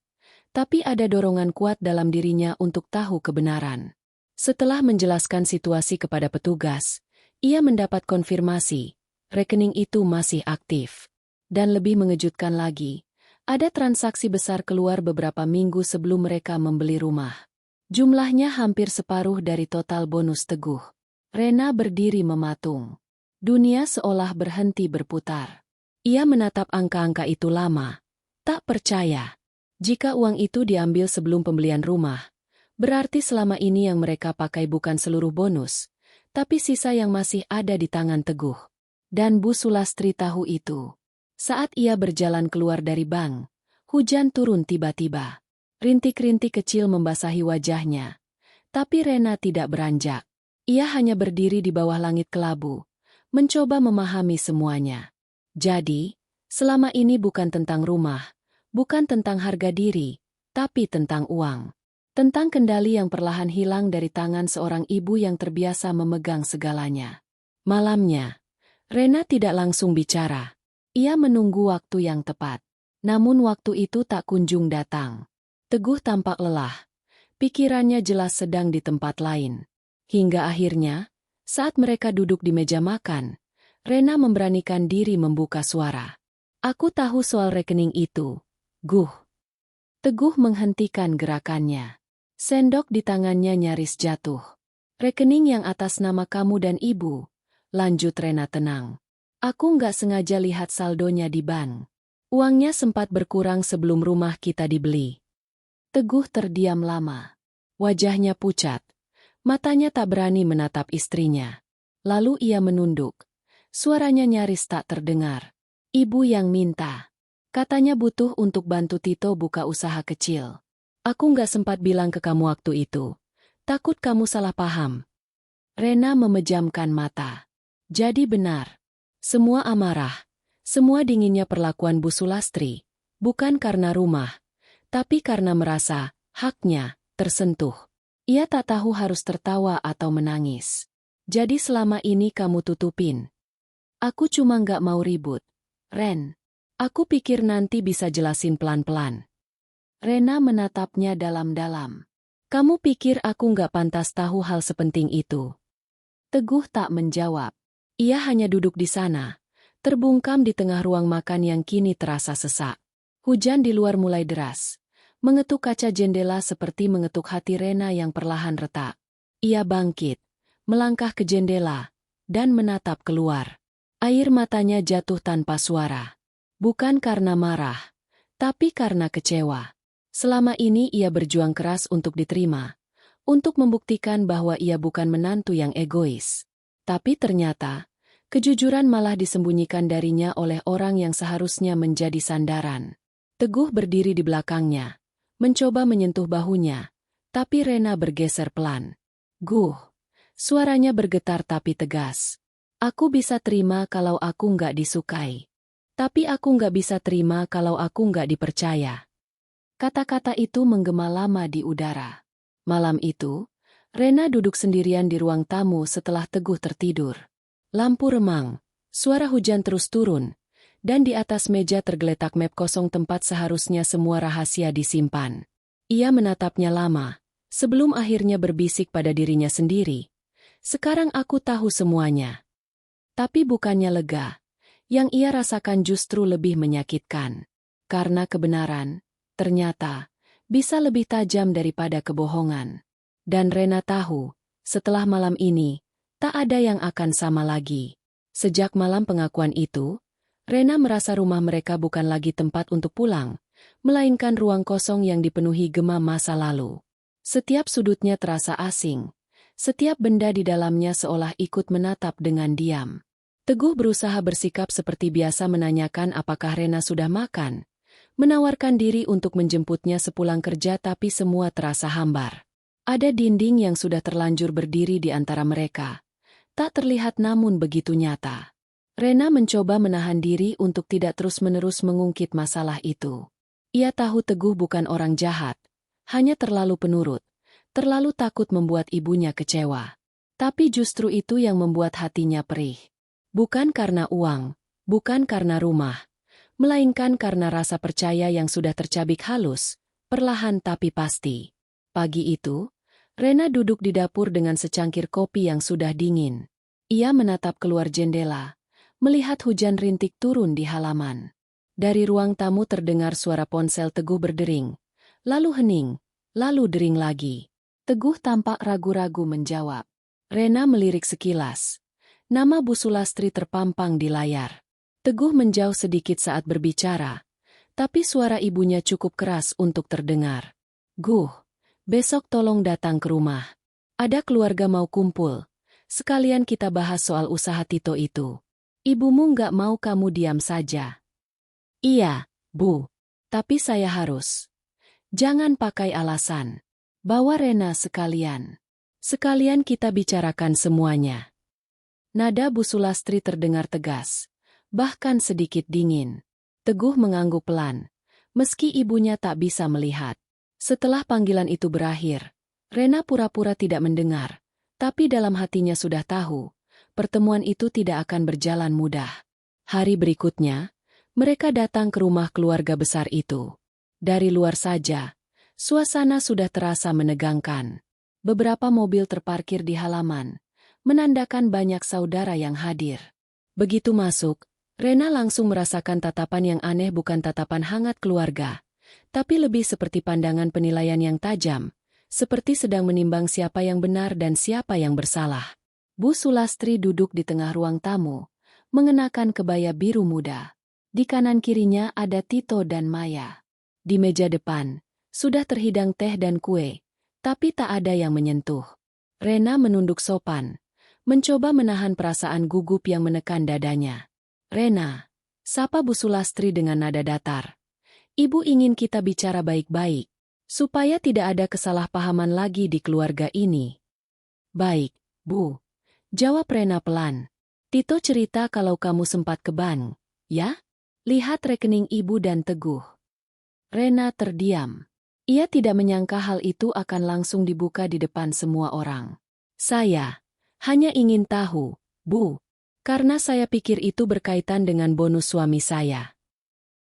tapi ada dorongan kuat dalam dirinya untuk tahu kebenaran. Setelah menjelaskan situasi kepada petugas, ia mendapat konfirmasi, rekening itu masih aktif. Dan lebih mengejutkan lagi, ada transaksi besar keluar beberapa minggu sebelum mereka membeli rumah. Jumlahnya hampir separuh dari total bonus Teguh. Rena berdiri mematung. Dunia seolah berhenti berputar. Ia menatap angka-angka itu lama. Tak percaya. Jika uang itu diambil sebelum pembelian rumah, berarti selama ini yang mereka pakai bukan seluruh bonus, tapi sisa yang masih ada di tangan Teguh. Dan Bu Sulastri tahu itu. Saat ia berjalan keluar dari bank, hujan turun tiba-tiba. Rintik-rintik kecil membasahi wajahnya. Tapi Rena tidak beranjak. Ia hanya berdiri di bawah langit kelabu, mencoba memahami semuanya. Jadi, selama ini bukan tentang rumah, bukan tentang harga diri, tapi tentang uang. Tentang kendali yang perlahan hilang dari tangan seorang ibu yang terbiasa memegang segalanya. Malamnya, Rena tidak langsung bicara. Ia menunggu waktu yang tepat. Namun waktu itu tak kunjung datang. Teguh tampak lelah. Pikirannya jelas sedang di tempat lain. Hingga akhirnya, saat mereka duduk di meja makan, Rena memberanikan diri membuka suara. "Aku tahu soal rekening itu, Guh." Teguh menghentikan gerakannya. Sendok di tangannya nyaris jatuh. "Rekening yang atas nama kamu dan ibu," lanjut Rena tenang. "Aku nggak sengaja lihat saldonya di bank. Uangnya sempat berkurang sebelum rumah kita dibeli." Teguh terdiam lama. Wajahnya pucat. Matanya tak berani menatap istrinya. Lalu ia menunduk. Suaranya nyaris tak terdengar. "Ibu yang minta. Katanya butuh untuk bantu Tito buka usaha kecil. Aku nggak sempat bilang ke kamu waktu itu. Takut kamu salah paham." Rena memejamkan mata. Jadi benar. Semua amarah. Semua dinginnya perlakuan Bu Sulastri. Bukan karena rumah. Tapi karena merasa Haknya, tersentuh. Ia tak tahu harus tertawa atau menangis. Jadi selama ini kamu tutupin. Aku cuma nggak mau ribut. Ren. Aku pikir nanti bisa jelasin pelan-pelan. Rena menatapnya dalam-dalam. Kamu pikir aku nggak pantas tahu hal sepenting itu? Teguh tak menjawab. Ia hanya duduk di sana, terbungkam di tengah ruang makan yang kini terasa sesak. Hujan di luar mulai deras. Mengetuk kaca jendela seperti mengetuk hati Rena yang perlahan retak. Ia bangkit, melangkah ke jendela, dan menatap keluar. Air matanya jatuh tanpa suara. Bukan karena marah, tapi karena kecewa. Selama ini ia berjuang keras untuk diterima, untuk membuktikan bahwa ia bukan menantu yang egois. Tapi ternyata, kejujuran malah disembunyikan darinya oleh orang yang seharusnya menjadi sandaran. Teguh berdiri di belakangnya, mencoba menyentuh bahunya, tapi Rena bergeser pelan. Guh, suaranya bergetar tapi tegas. Aku bisa terima kalau aku nggak disukai. Tapi aku nggak bisa terima kalau aku nggak dipercaya. Kata-kata itu menggema lama di udara. Malam itu, Rena duduk sendirian di ruang tamu setelah Teguh tertidur. Lampu remang, suara hujan terus turun, dan di atas meja tergeletak map kosong tempat seharusnya semua rahasia disimpan. Ia menatapnya lama, sebelum akhirnya berbisik pada dirinya sendiri. Sekarang aku tahu semuanya. Tapi bukannya lega, yang ia rasakan justru lebih menyakitkan. Karena kebenaran, ternyata, bisa lebih tajam daripada kebohongan. Dan Rena tahu, setelah malam ini, tak ada yang akan sama lagi. Sejak malam pengakuan itu, Rena merasa rumah mereka bukan lagi tempat untuk pulang, melainkan ruang kosong yang dipenuhi gema masa lalu. Setiap sudutnya terasa asing, setiap benda di dalamnya seolah ikut menatap dengan diam. Teguh berusaha bersikap seperti biasa menanyakan apakah Rena sudah makan, menawarkan diri untuk menjemputnya sepulang kerja tapi semua terasa hambar. Ada dinding yang sudah terlanjur berdiri di antara mereka. Tak terlihat namun begitu nyata. Rena mencoba menahan diri untuk tidak terus-menerus mengungkit masalah itu. Ia tahu Teguh bukan orang jahat, hanya terlalu penurut, terlalu takut membuat ibunya kecewa. Tapi justru itu yang membuat hatinya perih. Bukan karena uang, bukan karena rumah, melainkan karena rasa percaya yang sudah tercabik halus, perlahan tapi pasti. Pagi itu, Rena duduk di dapur dengan secangkir kopi yang sudah dingin. Ia menatap keluar jendela, melihat hujan rintik turun di halaman. Dari ruang tamu terdengar suara ponsel Teguh berdering, lalu hening, lalu dering lagi. Teguh tampak ragu-ragu menjawab. Rena melirik sekilas. Nama Bu Sulastri terpampang di layar. Teguh menjauh sedikit saat berbicara, tapi suara ibunya cukup keras untuk terdengar. Guh, besok tolong datang ke rumah. Ada keluarga mau kumpul. Sekalian kita bahas soal usaha Tito itu. Ibumu nggak mau kamu diam saja. Iya, Bu. Tapi saya harus. Jangan pakai alasan. Bawa Rena sekalian. Sekalian kita bicarakan semuanya. Nada Bu Sulastri terdengar tegas, bahkan sedikit dingin. Teguh mengangguk pelan, meski ibunya tak bisa melihat. Setelah panggilan itu berakhir, Rena pura-pura tidak mendengar, tapi dalam hatinya sudah tahu, pertemuan itu tidak akan berjalan mudah. Hari berikutnya, mereka datang ke rumah keluarga besar itu. Dari luar saja, suasana sudah terasa menegangkan. Beberapa mobil terparkir di halaman, menandakan banyak saudara yang hadir. Begitu masuk, Rena langsung merasakan tatapan yang aneh, bukan tatapan hangat keluarga, tapi lebih seperti pandangan penilaian yang tajam, seperti sedang menimbang siapa yang benar dan siapa yang bersalah. Bu Sulastri duduk di tengah ruang tamu, mengenakan kebaya biru muda. Di kanan kirinya ada Tito dan Maya. Di meja depan, sudah terhidang teh dan kue, tapi tak ada yang menyentuh. Rena menunduk sopan, mencoba menahan perasaan gugup yang menekan dadanya. Rena, sapa Bu Sulastri dengan nada datar. Ibu ingin kita bicara baik-baik, supaya tidak ada kesalahpahaman lagi di keluarga ini. Baik, Bu. Jawab Rena pelan. Tito cerita kalau kamu sempat ke bank, ya? Lihat rekening ibu dan Teguh. Rena terdiam. Ia tidak menyangka hal itu akan langsung dibuka di depan semua orang. Saya hanya ingin tahu, Bu, karena saya pikir itu berkaitan dengan bonus suami saya.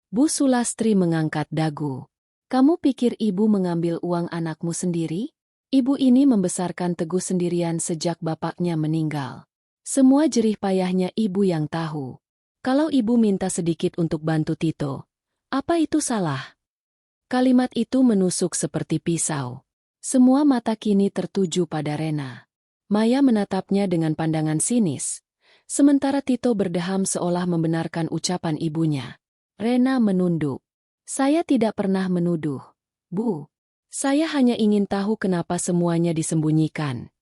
Bu Sulastri mengangkat dagu. Kamu pikir ibu mengambil uang anakmu sendiri? Ibu ini membesarkan Teguh sendirian sejak bapaknya meninggal. Semua jerih payahnya ibu yang tahu. Kalau ibu minta sedikit untuk bantu Tito, apa itu salah? Kalimat itu menusuk seperti pisau. Semua mata kini tertuju pada Rena. Maya menatapnya dengan pandangan sinis. Sementara Tito berdeham seolah membenarkan ucapan ibunya. Rena menunduk. Saya tidak pernah menuduh, Bu. Saya hanya ingin tahu kenapa semuanya disembunyikan.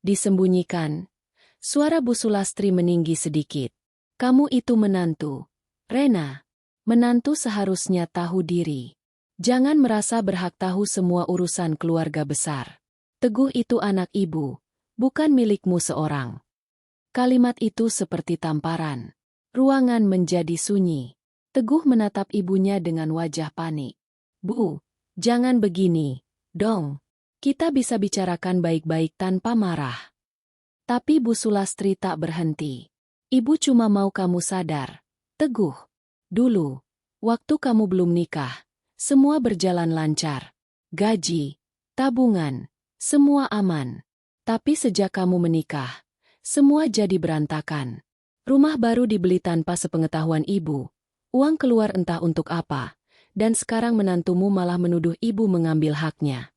Disembunyikan? Suara Bu Sulastri meninggi sedikit. Kamu itu menantu. Rena, menantu seharusnya tahu diri. Jangan merasa berhak tahu semua urusan keluarga besar. Teguh itu anak ibu, bukan milikmu seorang. Kalimat itu seperti tamparan. Ruangan menjadi sunyi. Teguh menatap ibunya dengan wajah panik. Bu, jangan begini, dong. Kita bisa bicarakan baik-baik tanpa marah. Tapi Bu Sulastri tak berhenti. Ibu cuma mau kamu sadar. Teguh, dulu, waktu kamu belum nikah, semua berjalan lancar. Gaji, tabungan, semua aman. Tapi sejak kamu menikah, semua jadi berantakan. Rumah baru dibeli tanpa sepengetahuan ibu. Uang keluar entah untuk apa, dan sekarang menantumu malah menuduh ibu mengambil haknya.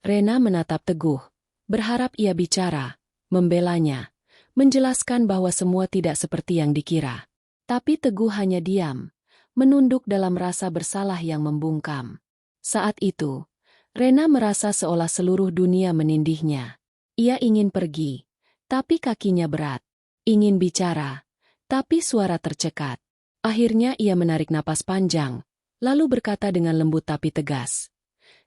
Rena menatap Teguh, berharap ia bicara, membelanya, menjelaskan bahwa semua tidak seperti yang dikira. Tapi Teguh hanya diam, menunduk dalam rasa bersalah yang membungkam. Saat itu, Rena merasa seolah seluruh dunia menindihnya. Ia ingin pergi, tapi kakinya berat. Ingin bicara, tapi suara tercekat. Akhirnya ia menarik napas panjang, lalu berkata dengan lembut tapi tegas.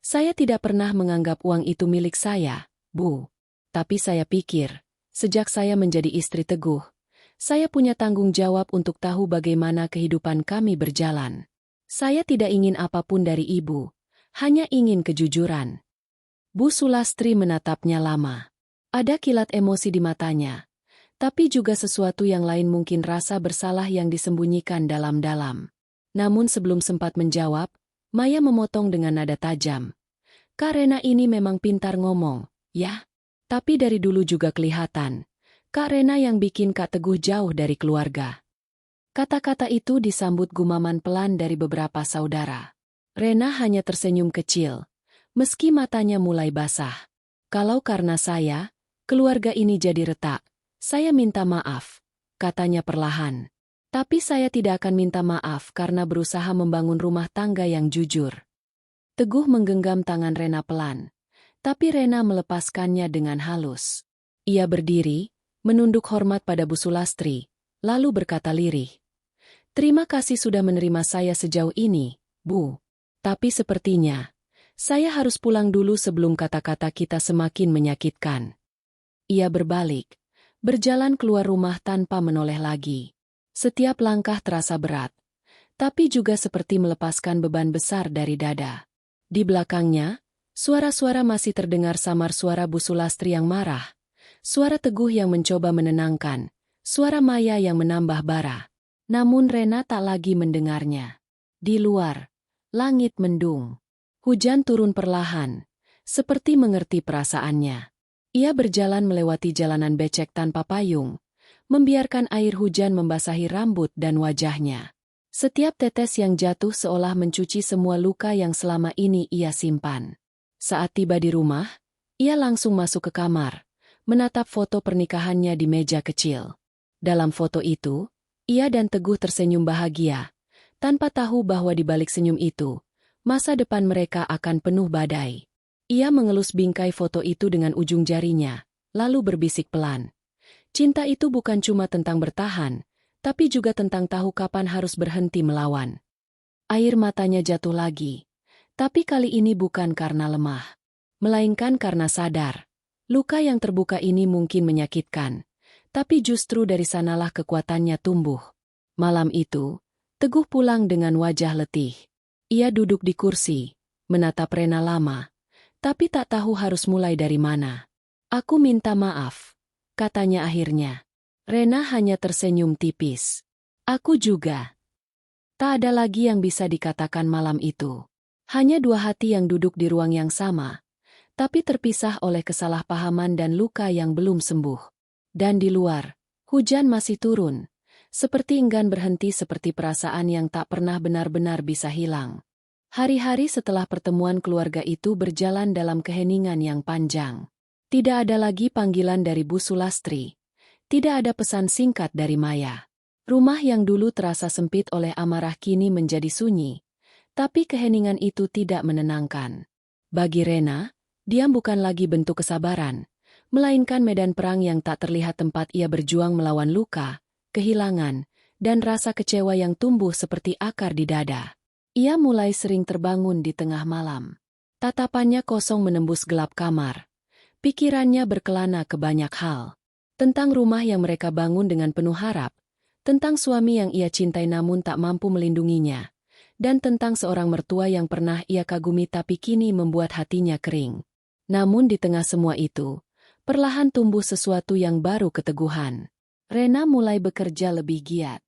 Saya tidak pernah menganggap uang itu milik saya, Bu. Tapi saya pikir, sejak saya menjadi istri Teguh, saya punya tanggung jawab untuk tahu bagaimana kehidupan kami berjalan. Saya tidak ingin apapun dari ibu, hanya ingin kejujuran. Bu Sulastri menatapnya lama. Ada kilat emosi di matanya. Tapi juga sesuatu yang lain mungkin rasa bersalah yang disembunyikan dalam-dalam. Namun sebelum sempat menjawab, Maya memotong dengan nada tajam. Kak Rena ini memang pintar ngomong, ya? Tapi dari dulu juga kelihatan. Kak Rena yang bikin Kak Teguh jauh dari keluarga. Kata-kata itu disambut gumaman pelan dari beberapa saudara. Rena hanya tersenyum kecil, meski matanya mulai basah. Kalau karena saya, keluarga ini jadi retak. Saya minta maaf, katanya perlahan. Tapi saya tidak akan minta maaf karena berusaha membangun rumah tangga yang jujur. Teguh menggenggam tangan Rena pelan, tapi Rena melepaskannya dengan halus. Ia berdiri, menunduk hormat pada Bu Sulastri, lalu berkata lirih. Terima kasih sudah menerima saya sejauh ini, Bu. Tapi sepertinya, saya harus pulang dulu sebelum kata-kata kita semakin menyakitkan. Ia berbalik. Berjalan keluar rumah tanpa menoleh lagi. Setiap langkah terasa berat, tapi juga seperti melepaskan beban besar dari dada. Di belakangnya, suara-suara masih terdengar samar suara Bu Sulastri yang marah, suara Teguh yang mencoba menenangkan, suara Maya yang menambah bara. Namun Rena tak lagi mendengarnya. Di luar, langit mendung. Hujan turun perlahan, seperti mengerti perasaannya. Ia berjalan melewati jalanan becek tanpa payung, membiarkan air hujan membasahi rambut dan wajahnya. Setiap tetes yang jatuh seolah mencuci semua luka yang selama ini ia simpan. Saat tiba di rumah, ia langsung masuk ke kamar, menatap foto pernikahannya di meja kecil. Dalam foto itu, ia dan Teguh tersenyum bahagia, tanpa tahu bahwa di balik senyum itu, masa depan mereka akan penuh badai. Ia mengelus bingkai foto itu dengan ujung jarinya, lalu berbisik pelan. Cinta itu bukan cuma tentang bertahan, tapi juga tentang tahu kapan harus berhenti melawan. Air matanya jatuh lagi, tapi kali ini bukan karena lemah, melainkan karena sadar. Luka yang terbuka ini mungkin menyakitkan, tapi justru dari sanalah kekuatannya tumbuh. Malam itu, Teguh pulang dengan wajah letih. Ia duduk di kursi, menatap Rena lama, tapi tak tahu harus mulai dari mana. Aku minta maaf, katanya akhirnya. Rena hanya tersenyum tipis. Aku juga. Tak ada lagi yang bisa dikatakan malam itu. Hanya dua hati yang duduk di ruang yang sama, tapi terpisah oleh kesalahpahaman dan luka yang belum sembuh. Dan di luar, hujan masih turun, seperti enggan berhenti, seperti perasaan yang tak pernah benar-benar bisa hilang. Hari-hari setelah pertemuan keluarga itu berjalan dalam keheningan yang panjang. Tidak ada lagi panggilan dari Bu Sulastri. Tidak ada pesan singkat dari Maya. Rumah yang dulu terasa sempit oleh amarah kini menjadi sunyi. Tapi keheningan itu tidak menenangkan. Bagi Rena, diam bukan lagi bentuk kesabaran, melainkan medan perang yang tak terlihat, tempat ia berjuang melawan luka, kehilangan, dan rasa kecewa yang tumbuh seperti akar di dada. Ia mulai sering terbangun di tengah malam. Tatapannya kosong menembus gelap kamar. Pikirannya berkelana ke banyak hal. Tentang rumah yang mereka bangun dengan penuh harap, tentang suami yang ia cintai namun tak mampu melindunginya, dan tentang seorang mertua yang pernah ia kagumi tapi kini membuat hatinya kering. Namun di tengah semua itu, perlahan tumbuh sesuatu yang baru, keteguhan. Rena mulai bekerja lebih giat.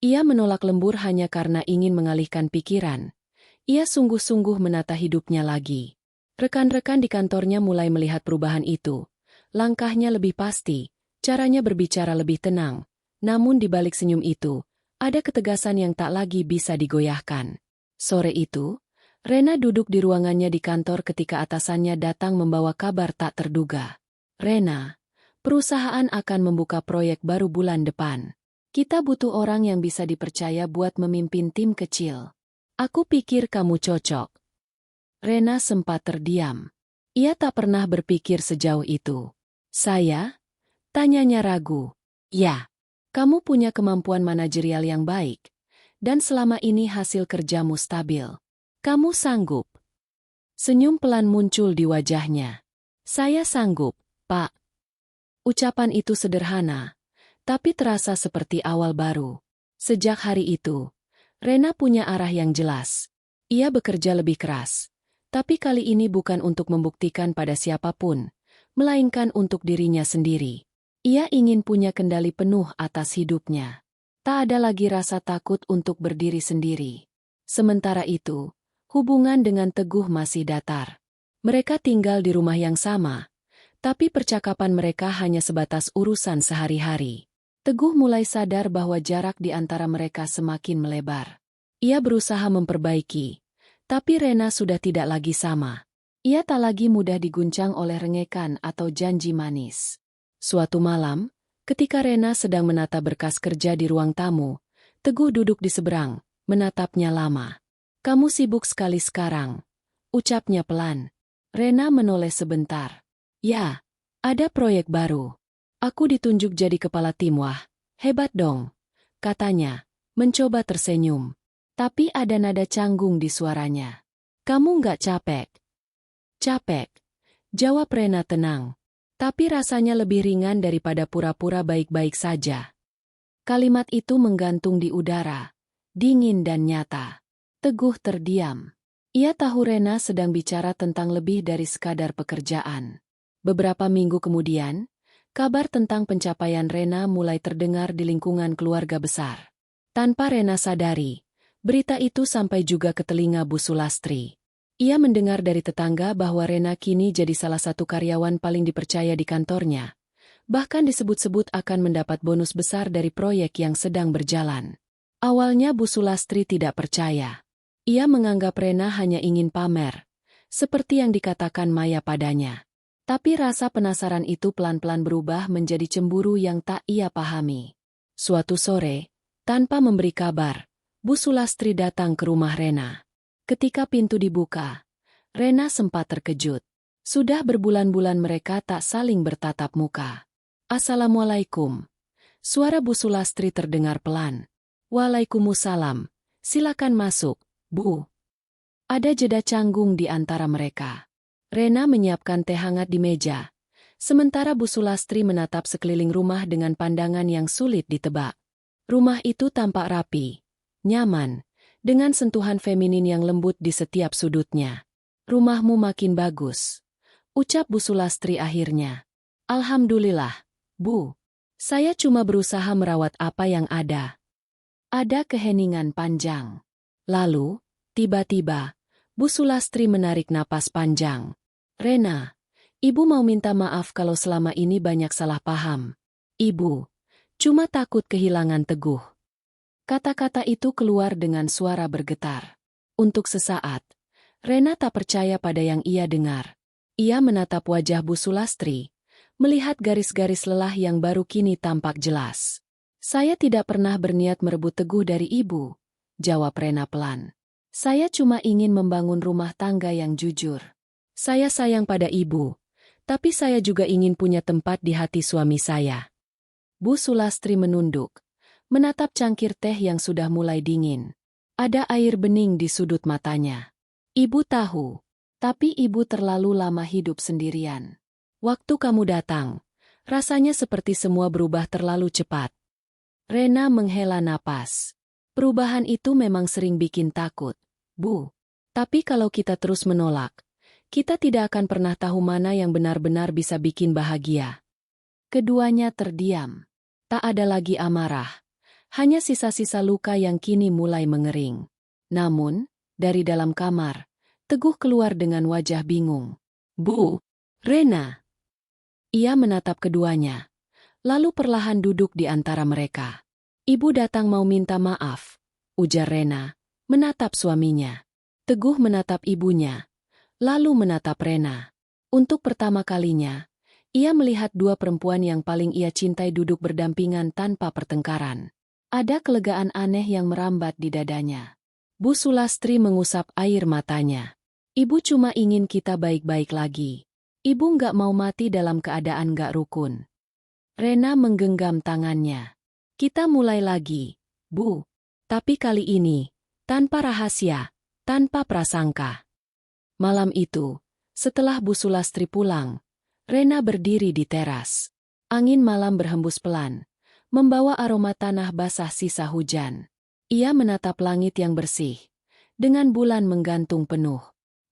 Ia menolak lembur hanya karena ingin mengalihkan pikiran. Ia sungguh-sungguh menata hidupnya lagi. Rekan-rekan di kantornya mulai melihat perubahan itu. Langkahnya lebih pasti, caranya berbicara lebih tenang. Namun di balik senyum itu, ada ketegasan yang tak lagi bisa digoyahkan. Sore itu, Rena duduk di ruangannya di kantor ketika atasannya datang membawa kabar tak terduga. Rena, perusahaan akan membuka proyek baru bulan depan. Kita butuh orang yang bisa dipercaya buat memimpin tim kecil. Aku pikir kamu cocok. Rena sempat terdiam. Ia tak pernah berpikir sejauh itu. Saya? Tanyanya ragu. Ya, kamu punya kemampuan manajerial yang baik. Dan selama ini hasil kerjamu stabil. Kamu sanggup. Senyum pelan muncul di wajahnya. Saya sanggup, Pak. Ucapan itu sederhana, tapi terasa seperti awal baru. Sejak hari itu, Rena punya arah yang jelas. Ia bekerja lebih keras. Tapi kali ini bukan untuk membuktikan pada siapapun, melainkan untuk dirinya sendiri. Ia ingin punya kendali penuh atas hidupnya. Tak ada lagi rasa takut untuk berdiri sendiri. Sementara itu, hubungan dengan Teguh masih datar. Mereka tinggal di rumah yang sama, tapi percakapan mereka hanya sebatas urusan sehari-hari. Teguh mulai sadar bahwa jarak di antara mereka semakin melebar. Ia berusaha memperbaiki, tapi Rena sudah tidak lagi sama. Ia tak lagi mudah diguncang oleh rengekan atau janji manis. Suatu malam, ketika Rena sedang menata berkas kerja di ruang tamu, Teguh duduk di seberang, menatapnya lama. Kamu sibuk sekali sekarang, ucapnya pelan. Rena menoleh sebentar. Ya, ada proyek baru. Aku ditunjuk jadi kepala tim. Wah, hebat dong, katanya, mencoba tersenyum. Tapi ada nada canggung di suaranya. Kamu nggak capek? Capek, jawab Rena tenang. Tapi rasanya lebih ringan daripada pura-pura baik-baik saja. Kalimat itu menggantung di udara, dingin dan nyata. Teguh terdiam. Ia tahu Rena sedang bicara tentang lebih dari sekadar pekerjaan. Beberapa minggu kemudian, kabar tentang pencapaian Rena mulai terdengar di lingkungan keluarga besar. Tanpa Rena sadari, berita itu sampai juga ke telinga Bu Sulastri. Ia mendengar dari tetangga bahwa Rena kini jadi salah satu karyawan paling dipercaya di kantornya. Bahkan disebut-sebut akan mendapat bonus besar dari proyek yang sedang berjalan. Awalnya Bu Sulastri tidak percaya. Ia menganggap Rena hanya ingin pamer, seperti yang dikatakan Maya padanya. Tapi rasa penasaran itu pelan-pelan berubah menjadi cemburu yang tak ia pahami. Suatu sore, tanpa memberi kabar, Bu Sulastri datang ke rumah Rena. Ketika pintu dibuka, Rena sempat terkejut. Sudah berbulan-bulan mereka tak saling bertatap muka. Assalamualaikum. Suara Bu Sulastri terdengar pelan. Waalaikumsalam. Silakan masuk, Bu. Ada jeda canggung di antara mereka. Rena menyiapkan teh hangat di meja, sementara Bu Sulastri menatap sekeliling rumah dengan pandangan yang sulit ditebak. Rumah itu tampak rapi, nyaman, dengan sentuhan feminin yang lembut di setiap sudutnya. Rumahmu makin bagus, ucap Bu Sulastri akhirnya. Alhamdulillah, Bu. Saya cuma berusaha merawat apa yang ada. Ada keheningan panjang. Lalu, tiba-tiba, Bu Sulastri menarik napas panjang. Rena, Ibu mau minta maaf kalau selama ini banyak salah paham. Ibu, cuma takut kehilangan Teguh. Kata-kata itu keluar dengan suara bergetar. Untuk sesaat, Rena tak percaya pada yang ia dengar. Ia menatap wajah Bu Sulastri, melihat garis-garis lelah yang baru kini tampak jelas. Saya tidak pernah berniat merebut Teguh dari Ibu, jawab Rena pelan. Saya cuma ingin membangun rumah tangga yang jujur. Saya sayang pada Ibu, tapi saya juga ingin punya tempat di hati suami saya. Bu Sulastri menunduk, menatap cangkir teh yang sudah mulai dingin. Ada air bening di sudut matanya. Ibu tahu, tapi Ibu terlalu lama hidup sendirian. Waktu kamu datang, rasanya seperti semua berubah terlalu cepat. Rena menghela napas. Perubahan itu memang sering bikin takut, Bu. Tapi kalau kita terus menolak, kita tidak akan pernah tahu mana yang benar-benar bisa bikin bahagia. Keduanya terdiam. Tak ada lagi amarah. Hanya sisa-sisa luka yang kini mulai mengering. Namun, dari dalam kamar, Teguh keluar dengan wajah bingung. Bu, Rena. Ia menatap keduanya, lalu perlahan duduk di antara mereka. Ibu datang mau minta maaf, ujar Rena, menatap suaminya. Teguh menatap ibunya, lalu menatap Rena. Untuk pertama kalinya, ia melihat dua perempuan yang paling ia cintai duduk berdampingan tanpa pertengkaran. Ada kelegaan aneh yang merambat di dadanya. Bu Sulastri mengusap air matanya. Ibu cuma ingin kita baik-baik lagi. Ibu nggak mau mati dalam keadaan nggak rukun. Rena menggenggam tangannya. Kita mulai lagi, Bu. Tapi kali ini, tanpa rahasia, tanpa prasangka. Malam itu, setelah Bu Sulastri pulang, Rena berdiri di teras. Angin malam berhembus pelan, membawa aroma tanah basah sisa hujan. Ia menatap langit yang bersih, dengan bulan menggantung penuh.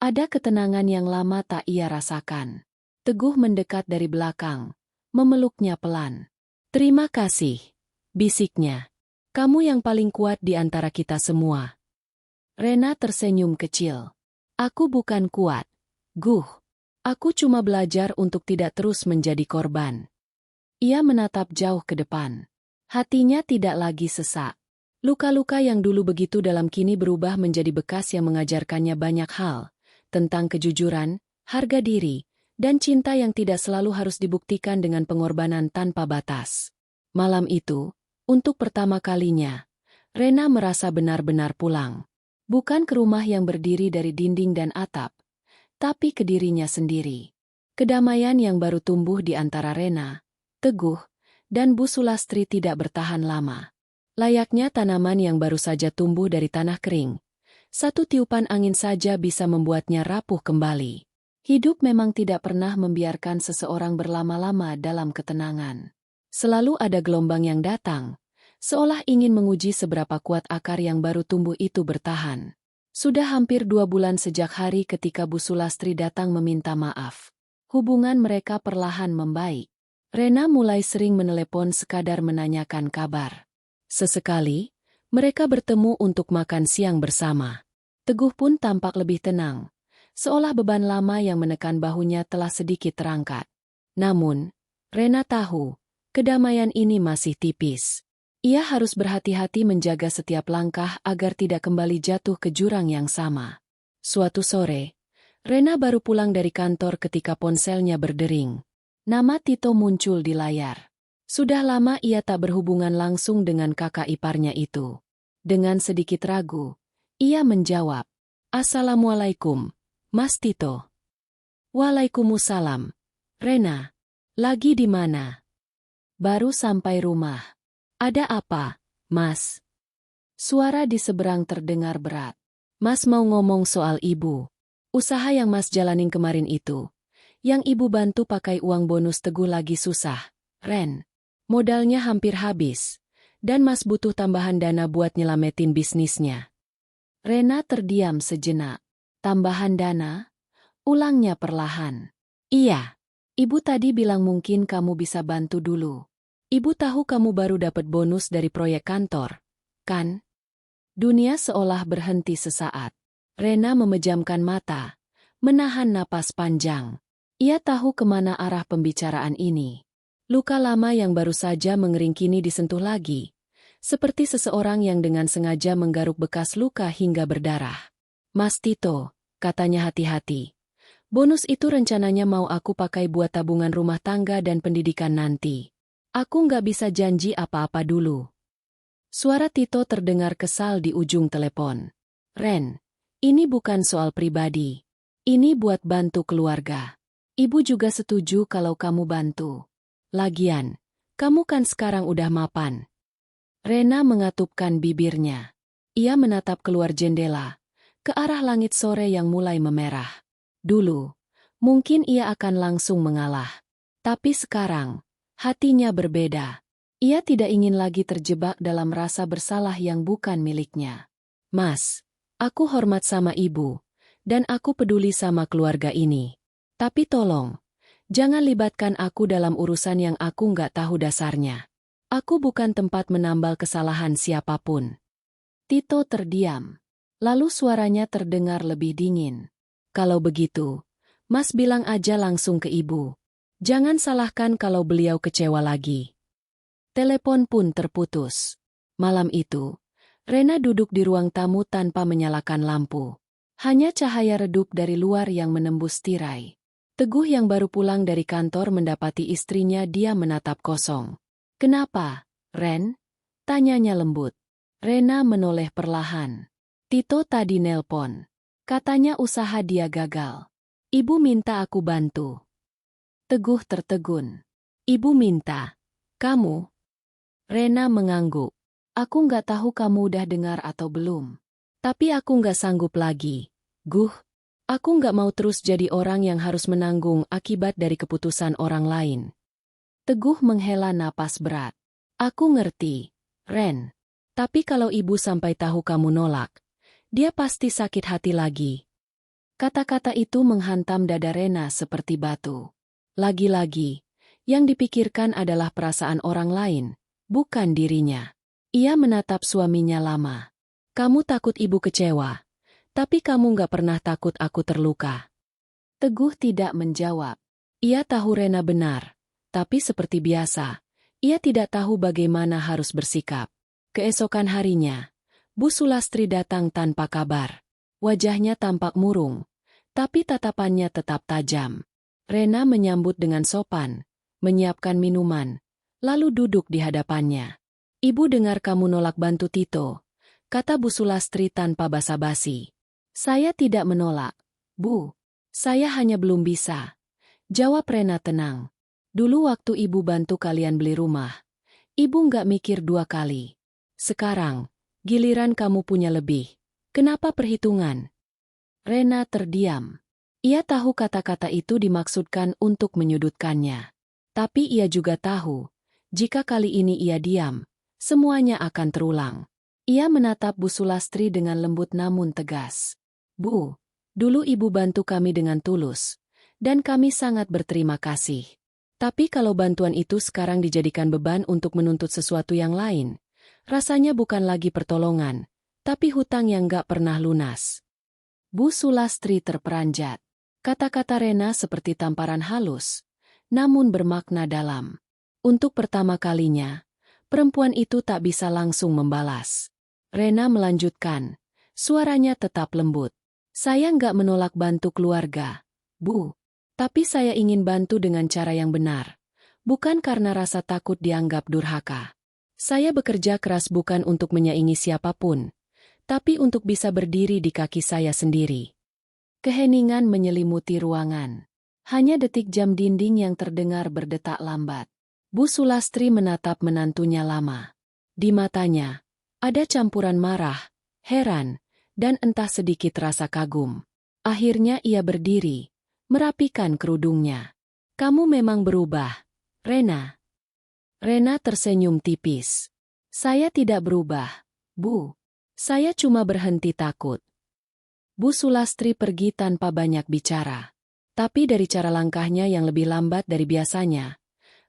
Ada ketenangan yang lama tak ia rasakan. Teguh mendekat dari belakang, memeluknya pelan. Terima kasih, bisiknya. Kamu yang paling kuat di antara kita semua. Rena tersenyum kecil. Aku bukan kuat, Guh. Aku cuma belajar untuk tidak terus menjadi korban. Ia menatap jauh ke depan. Hatinya tidak lagi sesak. Luka-luka yang dulu begitu dalam kini berubah menjadi bekas yang mengajarkannya banyak hal. Tentang kejujuran, harga diri, dan cinta yang tidak selalu harus dibuktikan dengan pengorbanan tanpa batas. Malam itu, untuk pertama kalinya, Rena merasa benar-benar pulang. Bukan ke rumah yang berdiri dari dinding dan atap, tapi ke dirinya sendiri. Kedamaian yang baru tumbuh di antara Rena, Teguh, dan Bu Sulastri tidak bertahan lama. Layaknya tanaman yang baru saja tumbuh dari tanah kering, satu tiupan angin saja bisa membuatnya rapuh kembali. Hidup memang tidak pernah membiarkan seseorang berlama-lama dalam ketenangan. Selalu ada gelombang yang datang, seolah ingin menguji seberapa kuat akar yang baru tumbuh itu bertahan. Sudah hampir 2 bulan sejak hari ketika Bu Sulastri datang meminta maaf. Hubungan mereka perlahan membaik. Rena mulai sering menelepon sekadar menanyakan kabar. Sesekali, mereka bertemu untuk makan siang bersama. Teguh pun tampak lebih tenang, seolah beban lama yang menekan bahunya telah sedikit terangkat. Namun, Rena tahu, kedamaian ini masih tipis. Ia harus berhati-hati menjaga setiap langkah agar tidak kembali jatuh ke jurang yang sama. Suatu sore, Rena baru pulang dari kantor ketika ponselnya berdering. Nama Tito muncul di layar. Sudah lama ia tak berhubungan langsung dengan kakak iparnya itu. Dengan sedikit ragu, ia menjawab, "Assalamualaikum, Mas Tito." "Waalaikumsalam. Rena, lagi di mana?" "Baru sampai rumah." "Ada apa, Mas?" Suara di seberang terdengar berat. "Mas mau ngomong soal ibu. Usaha yang Mas jalanin kemarin itu. Yang ibu bantu pakai uang bonus Teguh lagi susah, Ren. Modalnya hampir habis, dan Mas butuh tambahan dana buat nyelametin bisnisnya." Rena terdiam sejenak. Tambahan dana? Ulangnya perlahan. Iya. Ibu tadi bilang mungkin kamu bisa bantu dulu. Ibu tahu kamu baru dapat bonus dari proyek kantor, kan? Dunia seolah berhenti sesaat. Rena memejamkan mata, menahan napas panjang. Ia tahu kemana arah pembicaraan ini. Luka lama yang baru saja mengering kini disentuh lagi, seperti seseorang yang dengan sengaja menggaruk bekas luka hingga berdarah. Mas Tito, katanya hati-hati. Bonus itu rencananya mau aku pakai buat tabungan rumah tangga dan pendidikan nanti. Aku nggak bisa janji apa-apa dulu. Suara Tito terdengar kesal di ujung telepon. Ren, ini bukan soal pribadi. Ini buat bantu keluarga. Ibu juga setuju kalau kamu bantu. Lagian, kamu kan sekarang udah mapan. Rena mengatupkan bibirnya. Ia menatap keluar jendela, ke arah langit sore yang mulai memerah. Dulu, mungkin ia akan langsung mengalah. Tapi sekarang, hatinya berbeda. Ia tidak ingin lagi terjebak dalam rasa bersalah yang bukan miliknya. Mas, aku hormat sama ibu, dan aku peduli sama keluarga ini. Tapi tolong, jangan libatkan aku dalam urusan yang aku nggak tahu dasarnya. Aku bukan tempat menambal kesalahan siapapun. Tito terdiam. Lalu suaranya terdengar lebih dingin. Kalau begitu, Mas bilang aja langsung ke ibu. Jangan salahkan kalau beliau kecewa lagi. Telepon pun terputus. Malam itu, Rena duduk di ruang tamu tanpa menyalakan lampu. Hanya cahaya redup dari luar yang menembus tirai. Teguh yang baru pulang dari kantor mendapati istrinya dia menatap kosong. Kenapa, Ren? Tanyanya lembut. Rena menoleh perlahan. Tito tadi nelpon. Katanya usaha dia gagal. Ibu minta aku bantu. Teguh tertegun. Ibu minta. Kamu? Rena mengangguk. Aku nggak tahu kamu udah dengar atau belum. Tapi aku nggak sanggup lagi. Aku nggak mau terus jadi orang yang harus menanggung akibat dari keputusan orang lain. Teguh menghela napas berat. Aku ngerti, Ren. Tapi kalau ibu sampai tahu kamu nolak, dia pasti sakit hati lagi. Kata-kata itu menghantam dada Rena seperti batu. Lagi-lagi, yang dipikirkan adalah perasaan orang lain, bukan dirinya. Ia menatap suaminya lama. Kamu takut ibu kecewa, tapi kamu nggak pernah takut aku terluka. Teguh tidak menjawab. Ia tahu Rena benar, tapi seperti biasa, ia tidak tahu bagaimana harus bersikap. Keesokan harinya, Bu Sulastri datang tanpa kabar. Wajahnya tampak murung, tapi tatapannya tetap tajam. Rena menyambut dengan sopan, menyiapkan minuman, lalu duduk di hadapannya. Ibu dengar kamu nolak bantu Tito, kata Bu Sulastri tanpa basa-basi. Saya tidak menolak, Bu. Saya hanya belum bisa. Jawab Rena tenang. Dulu waktu ibu bantu kalian beli rumah, ibu nggak mikir dua kali. Sekarang, giliran kamu punya lebih. Kenapa perhitungan? Rena terdiam. Ia tahu kata-kata itu dimaksudkan untuk menyudutkannya. Tapi ia juga tahu, jika kali ini ia diam, semuanya akan terulang. Ia menatap Bu Sulastri dengan lembut namun tegas. Bu, dulu ibu bantu kami dengan tulus, dan kami sangat berterima kasih. Tapi kalau bantuan itu sekarang dijadikan beban untuk menuntut sesuatu yang lain, rasanya bukan lagi pertolongan, tapi hutang yang gak pernah lunas. Bu Sulastri terperanjat. Kata-kata Rena seperti tamparan halus, namun bermakna dalam. Untuk pertama kalinya, perempuan itu tak bisa langsung membalas. Rena melanjutkan, suaranya tetap lembut. Saya nggak menolak bantu keluarga, Bu. Tapi saya ingin bantu dengan cara yang benar, bukan karena rasa takut dianggap durhaka. Saya bekerja keras bukan untuk menyaingi siapapun, tapi untuk bisa berdiri di kaki saya sendiri. Keheningan menyelimuti ruangan. Hanya detik jam dinding yang terdengar berdetak lambat. Bu Sulastri menatap menantunya lama. Di matanya, ada campuran marah, heran, dan entah sedikit rasa kagum. Akhirnya ia berdiri, merapikan kerudungnya. Kamu memang berubah, Rena. Rena tersenyum tipis. Saya tidak berubah, Bu. Saya cuma berhenti takut. Bu Sulastri pergi tanpa banyak bicara. Tapi dari cara langkahnya yang lebih lambat dari biasanya,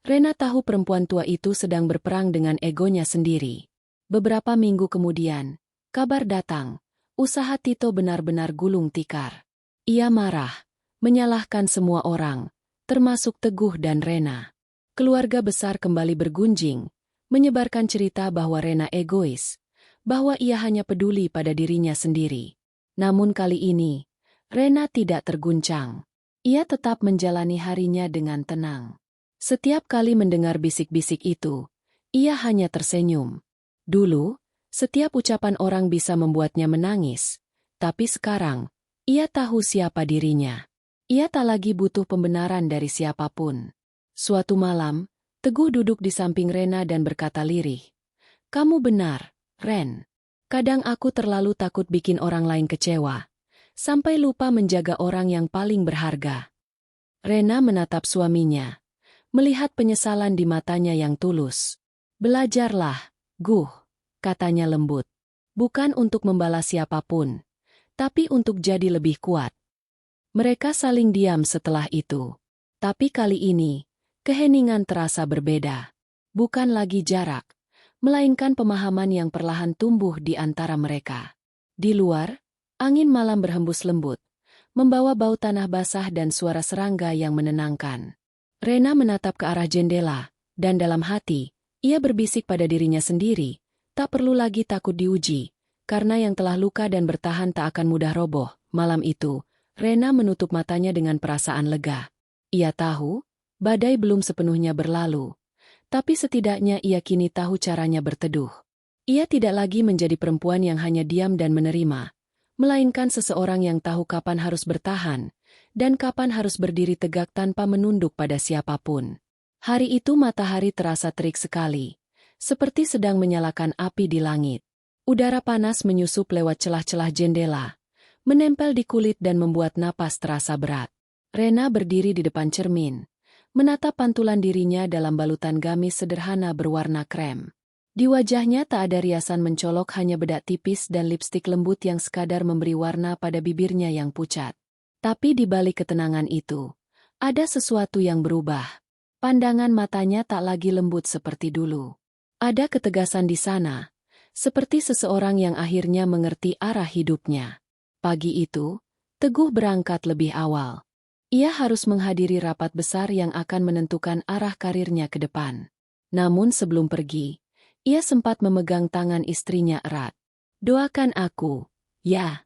Rena tahu perempuan tua itu sedang berperang dengan egonya sendiri. Beberapa minggu kemudian, kabar datang. Usaha Tito benar-benar gulung tikar. Ia marah, menyalahkan semua orang, termasuk Teguh dan Rena. Keluarga besar kembali bergunjing, menyebarkan cerita bahwa Rena egois, bahwa ia hanya peduli pada dirinya sendiri. Namun kali ini, Rena tidak terguncang. Ia tetap menjalani harinya dengan tenang. Setiap kali mendengar bisik-bisik itu, ia hanya tersenyum. Dulu, setiap ucapan orang bisa membuatnya menangis, tapi sekarang, ia tahu siapa dirinya. Ia tak lagi butuh pembenaran dari siapapun. Suatu malam, Teguh duduk di samping Rena dan berkata lirih, "Kamu benar, Ren. Kadang aku terlalu takut bikin orang lain kecewa, sampai lupa menjaga orang yang paling berharga." Rena menatap suaminya, melihat penyesalan di matanya yang tulus. "Belajarlah, Guh," katanya lembut. "Bukan untuk membalas siapapun, tapi untuk jadi lebih kuat." Mereka saling diam setelah itu. Tapi kali ini, keheningan terasa berbeda. Bukan lagi jarak, melainkan pemahaman yang perlahan tumbuh di antara mereka. Di luar, angin malam berhembus lembut, membawa bau tanah basah dan suara serangga yang menenangkan. Rena menatap ke arah jendela, dan dalam hati, ia berbisik pada dirinya sendiri, tak perlu lagi takut diuji, karena yang telah luka dan bertahan tak akan mudah roboh. Malam itu, Rena menutup matanya dengan perasaan lega. Ia tahu, badai belum sepenuhnya berlalu, tapi setidaknya ia kini tahu caranya berteduh. Ia tidak lagi menjadi perempuan yang hanya diam dan menerima, melainkan seseorang yang tahu kapan harus bertahan, dan kapan harus berdiri tegak tanpa menunduk pada siapapun. Hari itu matahari terasa terik sekali, seperti sedang menyalakan api di langit. Udara panas menyusup lewat celah-celah jendela, menempel di kulit dan membuat napas terasa berat. Rena berdiri di depan cermin, menatap pantulan dirinya dalam balutan gamis sederhana berwarna krem. Di wajahnya tak ada riasan mencolok, hanya bedak tipis dan lipstik lembut yang sekadar memberi warna pada bibirnya yang pucat. Tapi di balik ketenangan itu, ada sesuatu yang berubah. Pandangan matanya tak lagi lembut seperti dulu. Ada ketegasan di sana, seperti seseorang yang akhirnya mengerti arah hidupnya. Pagi itu, Teguh berangkat lebih awal. Ia harus menghadiri rapat besar yang akan menentukan arah karirnya ke depan. Namun sebelum pergi, ia sempat memegang tangan istrinya erat. "Doakan aku, ya."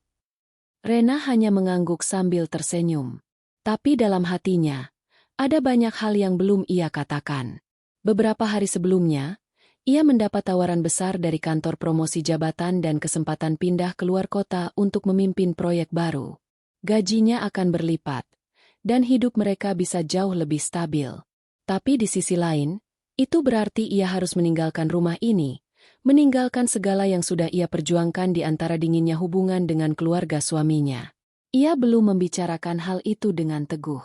Rena hanya mengangguk sambil tersenyum. Tapi dalam hatinya, ada banyak hal yang belum ia katakan. Beberapa hari sebelumnya, ia mendapat tawaran besar dari kantor promosi jabatan dan kesempatan pindah keluar kota untuk memimpin proyek baru. Gajinya akan berlipat, dan hidup mereka bisa jauh lebih stabil. Tapi di sisi lain, itu berarti ia harus meninggalkan rumah ini, meninggalkan segala yang sudah ia perjuangkan di antara dinginnya hubungan dengan keluarga suaminya. Ia belum membicarakan hal itu dengan Teguh.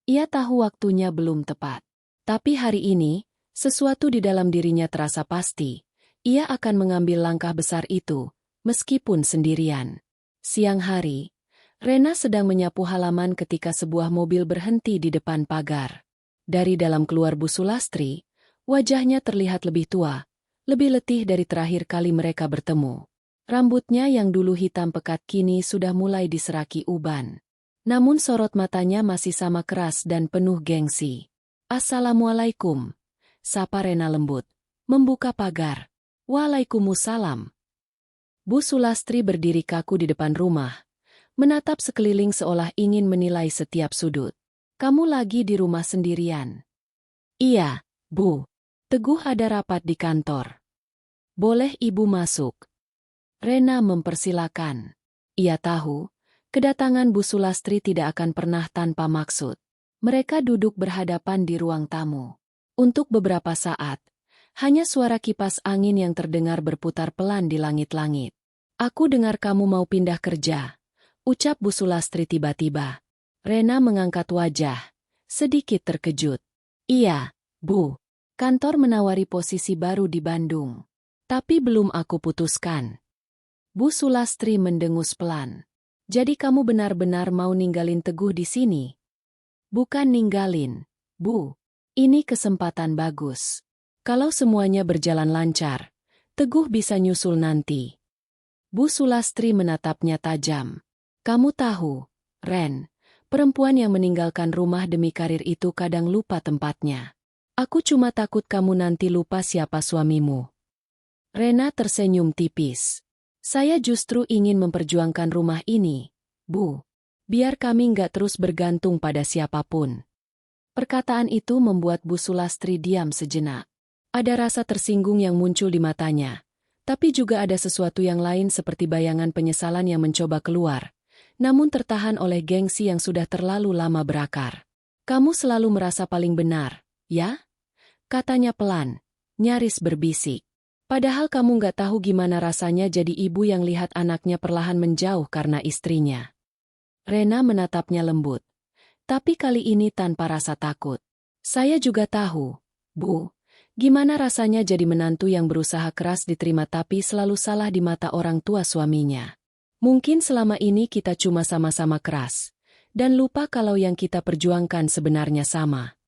Ia tahu waktunya belum tepat. Tapi hari ini, sesuatu di dalam dirinya terasa pasti. Ia akan mengambil langkah besar itu, meskipun sendirian. Siang hari, Rena sedang menyapu halaman ketika sebuah mobil berhenti di depan pagar. Dari dalam keluar Bu Sulastri, wajahnya terlihat lebih tua, lebih letih dari terakhir kali mereka bertemu. Rambutnya yang dulu hitam pekat kini sudah mulai diseraki uban. Namun sorot matanya masih sama keras dan penuh gengsi. "Assalamualaikum," sapa Rena lembut, membuka pagar. "Waalaikumsalam." Bu Sulastri berdiri kaku di depan rumah, menatap sekeliling seolah ingin menilai setiap sudut. "Kamu lagi di rumah sendirian?" "Iya, Bu. Teguh ada rapat di kantor." "Boleh Ibu masuk?" Rena mempersilakan. Ia tahu, kedatangan Bu Sulastri tidak akan pernah tanpa maksud. Mereka duduk berhadapan di ruang tamu. Untuk beberapa saat, hanya suara kipas angin yang terdengar berputar pelan di langit-langit. "Aku dengar kamu mau pindah kerja," ucap Bu Sulastri tiba-tiba. Rena mengangkat wajah, sedikit terkejut. "Iya, Bu. Kantor menawari posisi baru di Bandung. Tapi belum aku putuskan." Bu Sulastri mendengus pelan. "Jadi kamu benar-benar mau ninggalin Teguh di sini?" Bukan ninggalin, Bu. Ini kesempatan bagus. Kalau semuanya berjalan lancar, Teguh bisa nyusul nanti. Bu Sulastri menatapnya tajam. Kamu tahu, Ren, perempuan yang meninggalkan rumah demi karir itu kadang lupa tempatnya. Aku cuma takut kamu nanti lupa siapa suamimu. Rena tersenyum tipis. Saya justru ingin memperjuangkan rumah ini, Bu. Biar kami nggak terus bergantung pada siapapun. Perkataan itu membuat Bu Sulastri diam sejenak. Ada rasa tersinggung yang muncul di matanya. Tapi juga ada sesuatu yang lain seperti bayangan penyesalan yang mencoba keluar. Namun tertahan oleh gengsi yang sudah terlalu lama berakar. Kamu selalu merasa paling benar, ya? Katanya pelan, nyaris berbisik. Padahal kamu nggak tahu gimana rasanya jadi ibu yang lihat anaknya perlahan menjauh karena istrinya. Rena menatapnya lembut. Tapi kali ini tanpa rasa takut. Saya juga tahu, Bu, gimana rasanya jadi menantu yang berusaha keras diterima tapi selalu salah di mata orang tua suaminya. Mungkin selama ini kita cuma sama-sama keras. Dan lupa kalau yang kita perjuangkan sebenarnya sama.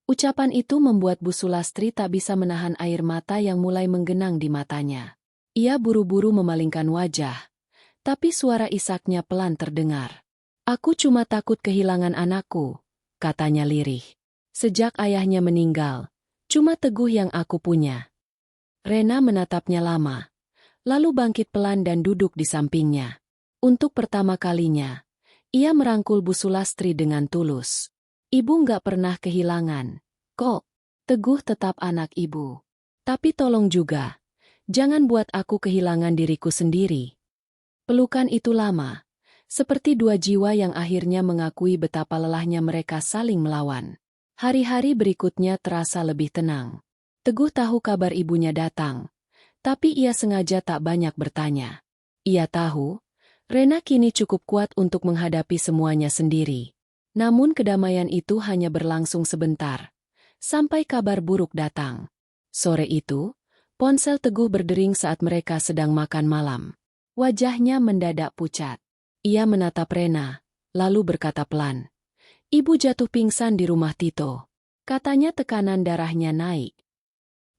Ucapan itu membuat Bu Sulastri tak bisa menahan air mata yang mulai menggenang di matanya. Ia buru-buru memalingkan wajah. Tapi suara isaknya pelan terdengar. Aku cuma takut kehilangan anakku, katanya lirih. Sejak ayahnya meninggal, cuma Teguh yang aku punya. Rena menatapnya lama. Lalu bangkit pelan dan duduk di sampingnya. Untuk pertama kalinya, ia merangkul Bu Sulastri dengan tulus. Ibu nggak pernah kehilangan. Kok, Teguh tetap anak ibu. Tapi tolong juga, jangan buat aku kehilangan diriku sendiri. Pelukan itu lama, seperti dua jiwa yang akhirnya mengakui betapa lelahnya mereka saling melawan. Hari-hari berikutnya terasa lebih tenang. Teguh tahu kabar ibunya datang, tapi ia sengaja tak banyak bertanya. Ia tahu, Rena kini cukup kuat untuk menghadapi semuanya sendiri. Namun kedamaian itu hanya berlangsung sebentar. Sampai kabar buruk datang. Sore itu, ponsel Teguh berdering saat mereka sedang makan malam. Wajahnya mendadak pucat. Ia menatap Rena, lalu berkata pelan. Ibu jatuh pingsan di rumah Tito. Katanya tekanan darahnya naik.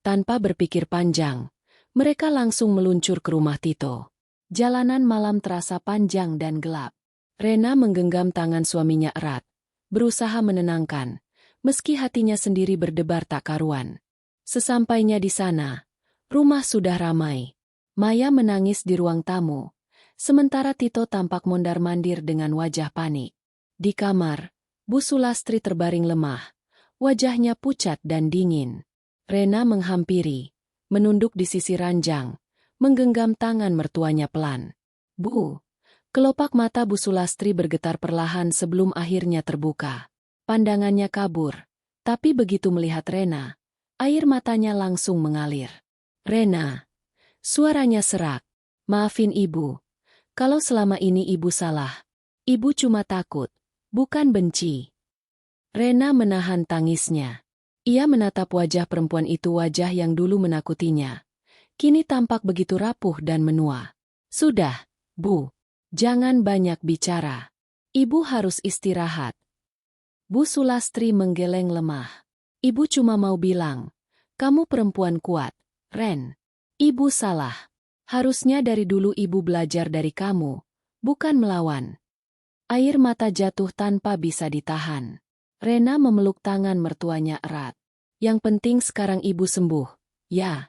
Tanpa berpikir panjang, mereka langsung meluncur ke rumah Tito. Jalanan malam terasa panjang dan gelap. Rena menggenggam tangan suaminya erat, berusaha menenangkan, meski hatinya sendiri berdebar tak karuan. Sesampainya di sana, rumah sudah ramai. Maya menangis di ruang tamu, sementara Tito tampak mondar-mandir dengan wajah panik. Di kamar, Bu Sulastri terbaring lemah, wajahnya pucat dan dingin. Rena menghampiri, menunduk di sisi ranjang, menggenggam tangan mertuanya pelan. Bu, kelopak mata Bu Sulastri bergetar perlahan sebelum akhirnya terbuka. Pandangannya kabur, tapi begitu melihat Rena, air matanya langsung mengalir. Rena, suaranya serak. Maafin ibu, kalau selama ini ibu salah. Ibu cuma takut, bukan benci. Rena menahan tangisnya. Ia menatap wajah perempuan itu, wajah yang dulu menakutinya. Kini tampak begitu rapuh dan menua. Sudah, Bu. Jangan banyak bicara. Ibu harus istirahat. Bu Sulastri menggeleng lemah. Ibu cuma mau bilang, kamu perempuan kuat, Ren. Ibu salah. Harusnya dari dulu ibu belajar dari kamu, bukan melawan. Air mata jatuh tanpa bisa ditahan. Rena memeluk tangan mertuanya erat. Yang penting sekarang ibu sembuh, ya.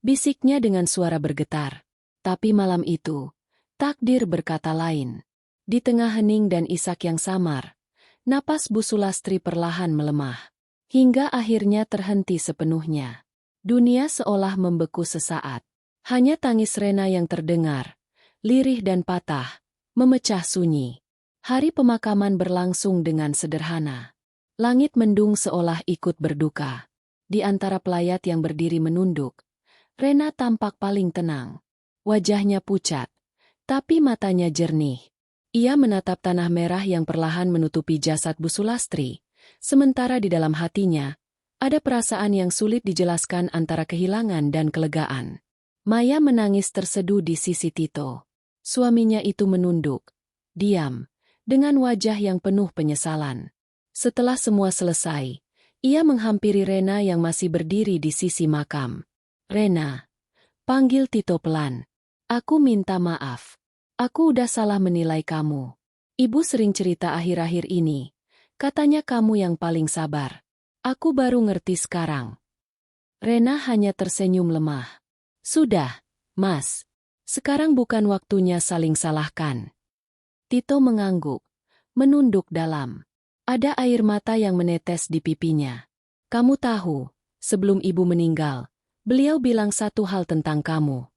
Bisiknya dengan suara bergetar. Tapi malam itu, takdir berkata lain. Di tengah hening dan isak yang samar, napas Bu Sulastri perlahan melemah. Hingga akhirnya terhenti sepenuhnya. Dunia seolah membeku sesaat. Hanya tangis Rena yang terdengar, lirih dan patah, memecah sunyi. Hari pemakaman berlangsung dengan sederhana. Langit mendung seolah ikut berduka. Di antara pelayat yang berdiri menunduk, Rena tampak paling tenang. Wajahnya pucat, tapi matanya jernih. Ia menatap tanah merah yang perlahan menutupi jasad Bu Sulastri, sementara di dalam hatinya, ada perasaan yang sulit dijelaskan antara kehilangan dan kelegaan. Maya menangis terseduh di sisi Tito. Suaminya itu menunduk, diam, dengan wajah yang penuh penyesalan. Setelah semua selesai, ia menghampiri Rena yang masih berdiri di sisi makam. "Rena," panggil Tito pelan. "Aku minta maaf. Aku udah salah menilai kamu. Ibu sering cerita akhir-akhir ini. Katanya kamu yang paling sabar. Aku baru ngerti sekarang." Rena hanya tersenyum lemah. "Sudah, Mas. Sekarang bukan waktunya saling salahkan." Tito mengangguk, menunduk dalam. Ada air mata yang menetes di pipinya. "Kamu tahu, sebelum ibu meninggal, beliau bilang satu hal tentang kamu."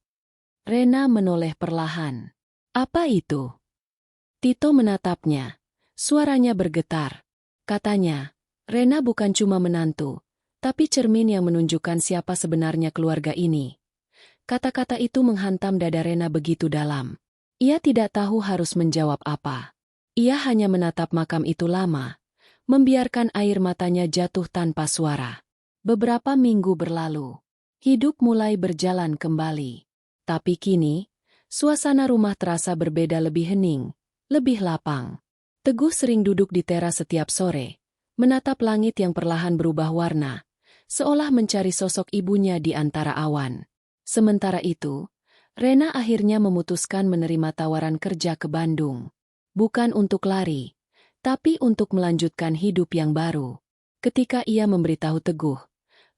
Rena menoleh perlahan. "Apa itu?" Tito menatapnya. Suaranya bergetar. Katanya, "Rena bukan cuma menantu, tapi cermin yang menunjukkan siapa sebenarnya keluarga ini." Kata-kata itu menghantam dada Rena begitu dalam. Ia tidak tahu harus menjawab apa. Ia hanya menatap makam itu lama, membiarkan air matanya jatuh tanpa suara. Beberapa minggu berlalu. Hidup mulai berjalan kembali. Tapi kini, suasana rumah terasa berbeda, lebih hening, lebih lapang. Teguh sering duduk di teras setiap sore, menatap langit yang perlahan berubah warna, seolah mencari sosok ibunya di antara awan. Sementara itu, Rena akhirnya memutuskan menerima tawaran kerja ke Bandung. Bukan untuk lari, tapi untuk melanjutkan hidup yang baru. Ketika ia memberitahu Teguh,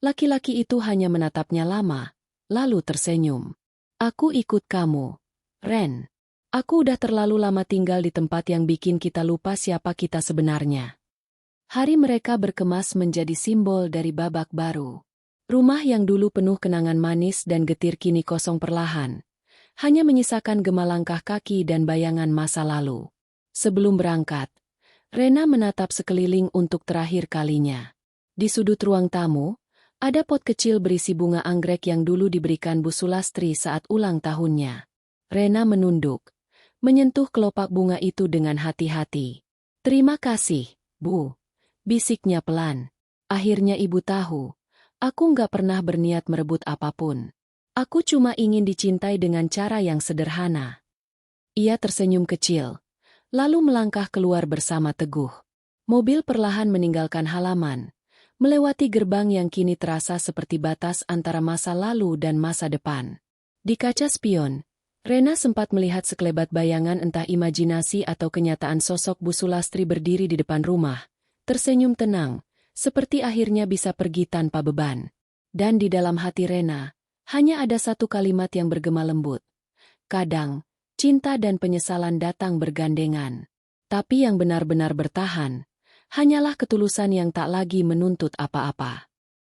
laki-laki itu hanya menatapnya lama, lalu tersenyum. "Aku ikut kamu, Ren. Aku udah terlalu lama tinggal di tempat yang bikin kita lupa siapa kita sebenarnya." Hari mereka berkemas menjadi simbol dari babak baru. Rumah yang dulu penuh kenangan manis dan getir kini kosong perlahan, hanya menyisakan gema langkah kaki dan bayangan masa lalu. Sebelum berangkat, Rena menatap sekeliling untuk terakhir kalinya. Di sudut ruang tamu, ada pot kecil berisi bunga anggrek yang dulu diberikan Bu Sulastri saat ulang tahunnya. Rena menunduk, menyentuh kelopak bunga itu dengan hati-hati. "Terima kasih, Bu," bisiknya pelan. "Akhirnya Ibu tahu. Aku nggak pernah berniat merebut apapun. Aku cuma ingin dicintai dengan cara yang sederhana." Ia tersenyum kecil, lalu melangkah keluar bersama Teguh. Mobil perlahan meninggalkan halaman, melewati gerbang yang kini terasa seperti batas antara masa lalu dan masa depan. Di kaca spion, Rena sempat melihat sekelebat bayangan, entah imajinasi atau kenyataan, sosok Bu Sulastri berdiri di depan rumah, tersenyum tenang, seperti akhirnya bisa pergi tanpa beban. Dan di dalam hati Rena, hanya ada satu kalimat yang bergema lembut. Kadang, cinta dan penyesalan datang bergandengan. Tapi yang benar-benar bertahan, hanyalah ketulusan yang tak lagi menuntut apa-apa.